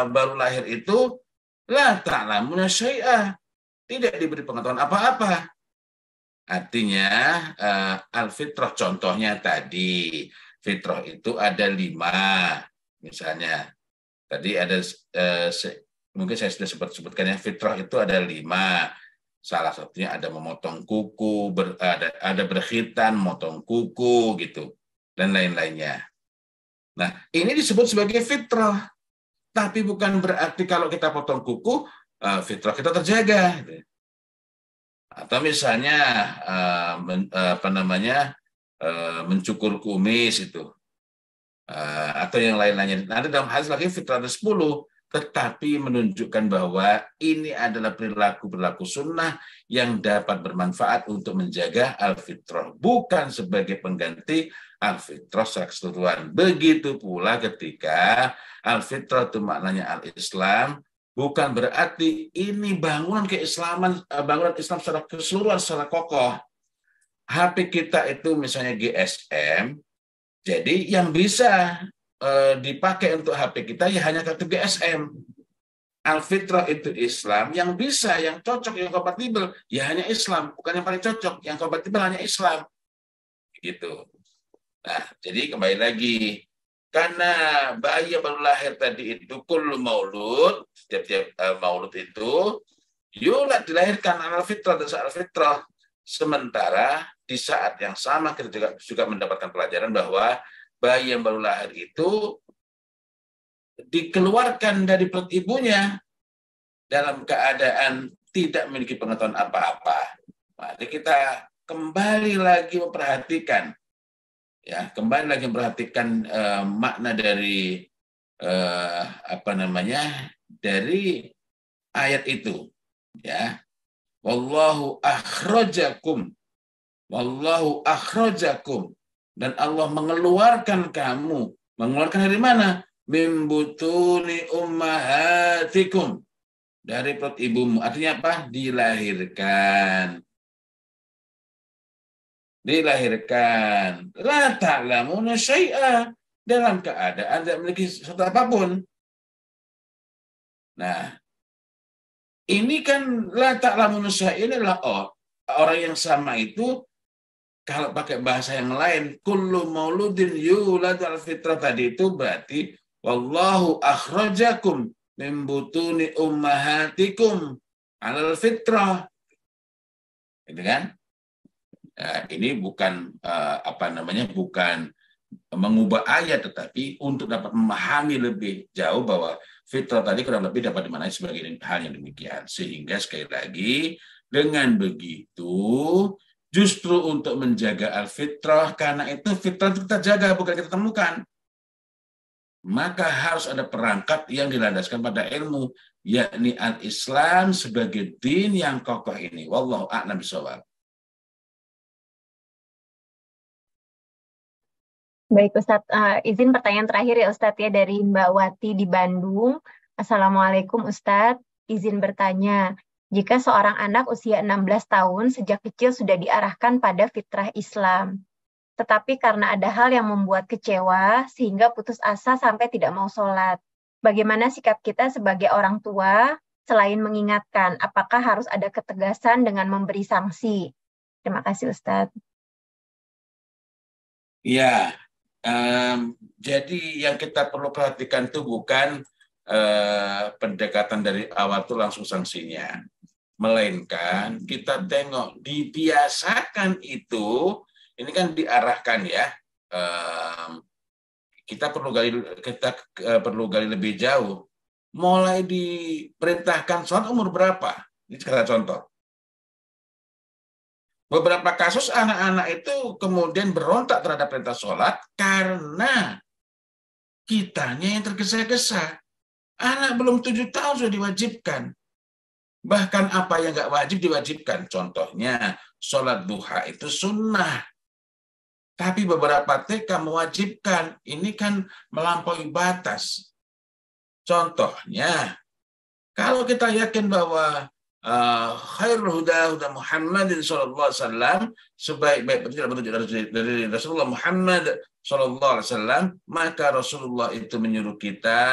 baru lahir itu la ta'lamuna syai'a, tidak diberi pengetahuan apa-apa. Artinya al-fitrah contohnya tadi, fitrah itu ada 5 misalnya. Tadi ada mungkin saya sudah sebutkan ya, fitrah itu ada 5. Salah satunya ada memotong kuku, ada berkhitan, memotong kuku gitu, dan lain-lainnya. Nah, ini disebut sebagai fitrah, tapi bukan berarti kalau kita potong kuku, fitrah kita terjaga. Atau misalnya mencukur kumis itu, atau yang lain-lainnya. Nanti dalam hadis lagi fitrah ada 10, tetapi menunjukkan bahwa ini adalah perilaku sunnah yang dapat bermanfaat untuk menjaga al-fitrah, bukan sebagai pengganti al-fitrah secara keseluruhan. Begitu pula ketika al-fitrah itu maknanya al-Islam, bukan berarti ini bangunan keislaman, bangunan Islam secara keseluruhan, secara kokoh. HP kita itu misalnya GSM, jadi yang bisa dipakai untuk HP kita ya hanya kartu GSM. Al-fitrah itu Islam, yang bisa, yang cocok, yang kompatibel ya hanya Islam, bukan yang paling cocok, yang kompatibel hanya Islam. Gitu. Nah, jadi kembali lagi, karena bayi yang baru lahir tadi itu kullu maulud, setiap maulud itu yulad dilahirkan al-fitrah dan al-fitrah. Sementara di saat yang sama kita juga mendapatkan pelajaran bahwa bayi yang baru lahir itu dikeluarkan dari perut ibunya dalam keadaan tidak memiliki pengetahuan apa-apa. Mari kita kembali lagi memperhatikan, makna dari dari ayat itu, ya. Wallahu akhrajakum, dan Allah mengeluarkan kamu. Mengeluarkan dari mana? Min butuni ummahatikum, dari perut ibumu. Artinya apa? Dilahirkan. La ta'lamuna syai'a, dalam keadaan tidak memiliki sesuatu apapun. Nah, ini kan la ta'lamuna syai'a, ini adalah orang yang sama itu. Kalau pakai bahasa yang lain, kullu mauludin yulad al-fitrah tadi itu berarti wallahu akhrajakum min butuni ummahatikum 'alal fitrah. Gitu kan? Ini bukan bukan mengubah ayat, tetapi untuk dapat memahami lebih jauh bahwa fitrah tadi kurang lebih dapat dimaknai sebagai hal yang demikian. Sehingga sekali lagi dengan begitu justru untuk menjaga al-fitrah, karena itu fitrah itu kita jaga, bukan kita temukan. Maka harus ada perangkat yang dilandaskan pada ilmu, yakni al-Islam sebagai din yang kokoh ini. Wallahu a'lam bishawab. Baik Ustadz, izin pertanyaan terakhir ya Ustadz ya, dari Mbak Wati di Bandung. Assalamualaikum Ustadz, izin bertanya, jika seorang anak usia 16 tahun sejak kecil sudah diarahkan pada fitrah Islam, tetapi karena ada hal yang membuat kecewa sehingga putus asa sampai tidak mau sholat, bagaimana sikap kita sebagai orang tua selain mengingatkan, apakah harus ada ketegasan dengan memberi sanksi? Terima kasih Ustadz. Ya, jadi yang kita perlu perhatikan itu bukan pendekatan dari awal itu langsung sanksinya, melainkan kita tengok dibiasakan itu, ini kan diarahkan ya, kita perlu gali lebih jauh. Mulai diperintahkan sholat umur berapa? Ini sekedar contoh. Beberapa kasus anak-anak itu kemudian berontak terhadap perintah sholat karena kitanya yang tergesa-gesa. Anak belum 7 tahun sudah diwajibkan. Bahkan apa yang nggak wajib diwajibkan. Contohnya, sholat duha itu sunnah. Tapi beberapa TK mewajibkan. Ini kan melampaui batas. Contohnya, kalau kita yakin bahwa khairul huda Muhammadin sallallahu alaihi wasallam, sebaik-baik petunjuk dari Rasulullah Muhammad sallallahu alaihi wasallam, maka Rasulullah itu menyuruh kita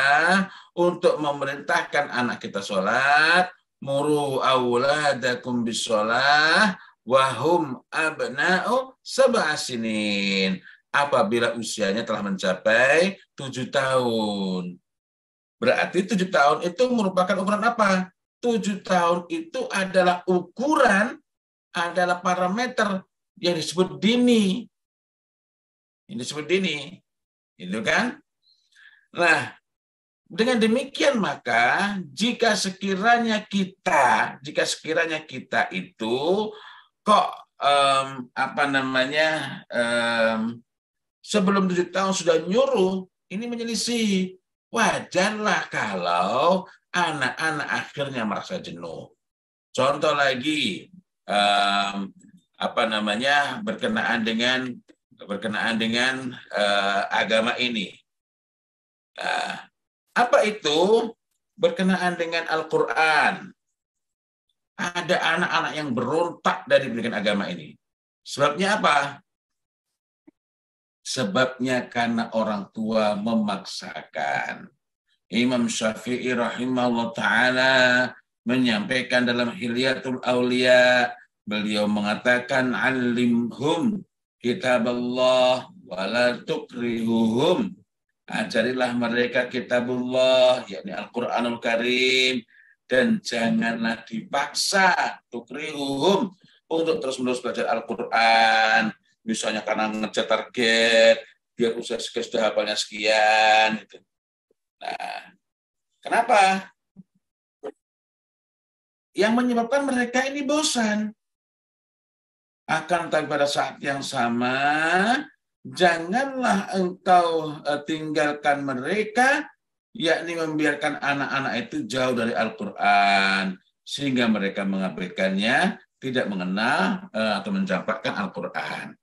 untuk memerintahkan anak kita sholat, muru auladakum bisolah wahum abna'u sab'a sinin, apabila usianya telah mencapai 7 tahun. Berarti 7 tahun itu merupakan ukuran apa? 7 tahun itu adalah ukuran, adalah parameter yang disebut dini. Ini disebut dini. Itu kan? Nah, dengan demikian maka jika sekiranya kita itu kok sebelum 7 tahun sudah nyuruh, ini menyelisih. Wajarlah kalau anak-anak akhirnya merasa jenuh. Contoh lagi, berkenaan dengan agama ini. Apa itu? Berkenaan dengan Al-Quran. Ada anak-anak yang berontak dari pendidikan agama ini. Sebabnya apa? Sebabnya karena orang tua memaksakan. Imam Syafi'i rahimahullah ta'ala menyampaikan dalam Hilyatul Auliya, beliau mengatakan, alimhum kitab Allah wala tukrihuhum, ajarilah mereka kitabullah, yakni Al-Quranul Karim, dan janganlah dipaksa tukrihuhum untuk terus-menerus belajar Al-Quran, misalnya karena ngejar target, biar usia sudah hafalnya sekian. Gitu. Nah, kenapa? Yang menyebabkan mereka ini bosan. Akan tetapi pada saat yang sama, janganlah engkau tinggalkan mereka, yakni membiarkan anak-anak itu jauh dari Al-Quran, sehingga mereka mengabaikannya, tidak mengenal atau mencampakkan Al-Quran.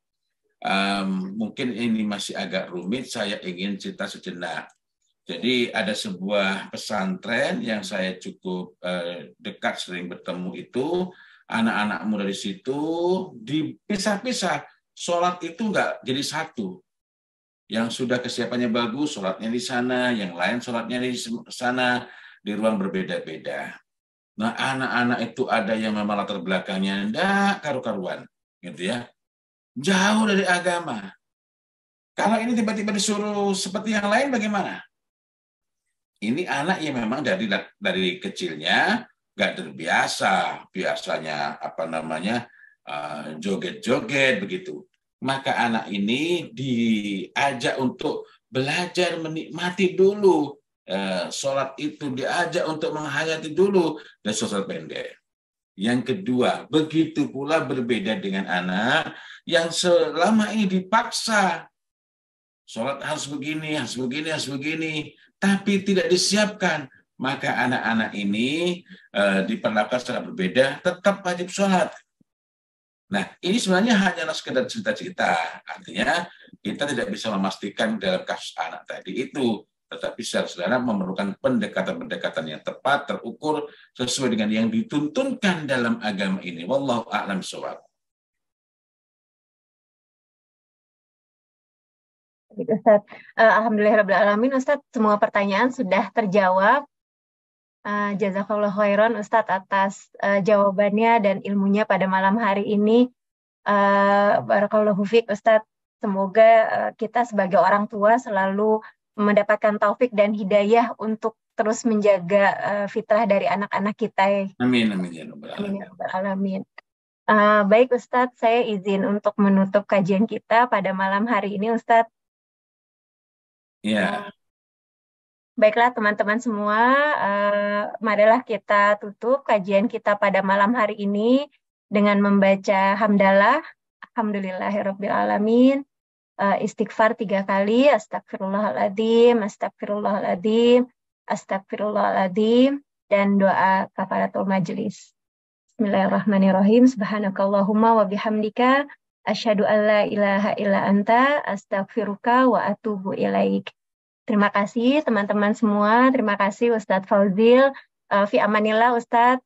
Mungkin ini masih agak rumit, saya ingin cerita sejenak. Jadi ada sebuah pesantren yang saya cukup dekat, sering bertemu itu, anak-anak muda di situ dipisah-pisah, sholat itu enggak jadi satu. Yang sudah kesiapannya bagus, sholatnya di sana, yang lain sholatnya di sana, di ruang berbeda-beda. Nah, anak-anak itu ada yang memang latar belakangnya enggak karu-karuan, gitu ya. Jauh dari agama. Kalau ini tiba-tiba disuruh seperti yang lain, bagaimana? ini anak yang memang dari kecilnya nggak terbiasa, biasanya joget-joget begitu. Maka anak ini diajak untuk belajar menikmati dulu. Sholat itu diajak untuk menghayati dulu dan sholat pendek. Yang kedua, begitu pula berbeda dengan anak yang selama ini dipaksa. Sholat harus begini, harus begini, harus begini. Tapi tidak disiapkan. Maka anak-anak ini diperlakukan secara berbeda, tetap wajib sholat. Nah, ini sebenarnya hanyalah sekedar cerita-cerita. Artinya, kita tidak bisa memastikan dalam kasus anak tadi itu. Tetapi secara sederhana memerlukan pendekatan-pendekatan yang tepat, terukur, sesuai dengan yang dituntunkan dalam agama ini. Wallahu a'lam bishawab. Ustaz, alhamdulillahirrahmanirrahim, Ustaz, semua pertanyaan sudah terjawab. Jazakallah khairan Ustadz atas jawabannya dan ilmunya pada malam hari ini. Barakallahu fiik Ustadz. Semoga kita sebagai orang tua selalu mendapatkan taufik dan hidayah untuk terus menjaga fitrah dari anak-anak kita. Amin, amin ya rabbal alamin. Baik Ustadz, saya izin untuk menutup kajian kita pada malam hari ini Ustadz. Ya. Baiklah teman-teman semua, marilah kita tutup kajian kita pada malam hari ini dengan membaca hamdalah, alhamdulillahirabbil alamin, istighfar 3 kali, astagfirullahaladzim, astagfirullahaladzim, astagfirullahaladzim, dan doa kafaratul majlis. Bismillahirrahmanirrahim. Subhanakallahumma wa bihamdika asyhadu an la ilaha illa anta astaghfiruka wa atubu ilaik. Terima kasih teman-teman semua. Terima kasih Ustadz Fauzil. Fi amanillah Ustadz.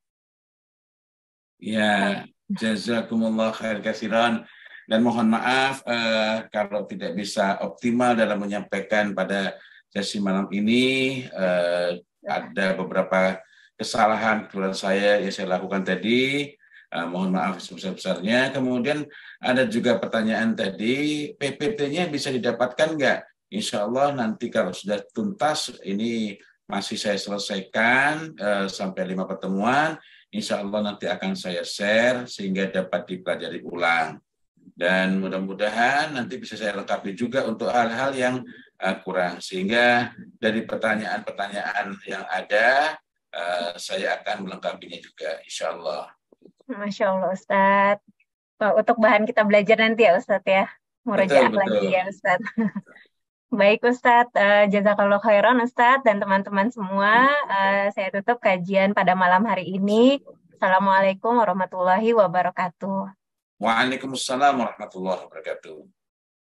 Ya, jazakumullah khair kasiran. Dan mohon maaf kalau tidak bisa optimal dalam menyampaikan pada sesi malam ini. Ada beberapa kesalahan saya yang saya lakukan tadi. Mohon maaf sebesar-besarnya. Kemudian ada juga pertanyaan tadi, PPT-nya bisa didapatkan nggak? Insya Allah nanti kalau sudah tuntas, ini masih saya selesaikan sampai 5 pertemuan. Insya Allah nanti akan saya share sehingga dapat dipelajari ulang. Dan mudah-mudahan nanti bisa saya lengkapi juga untuk hal-hal yang kurang. Sehingga dari pertanyaan-pertanyaan yang ada, saya akan melengkapinya juga, insya Allah. Masya Allah Ustadz. Untuk bahan kita belajar nanti ya Ustadz ya. Murojaah lagi ya Ustadz. Baik Ustadz, jazakallah khairan Ustadz dan teman-teman semua. Saya tutup kajian pada malam hari ini. Assalamualaikum warahmatullahi wabarakatuh. Waalaikumsalam warahmatullahi wabarakatuh.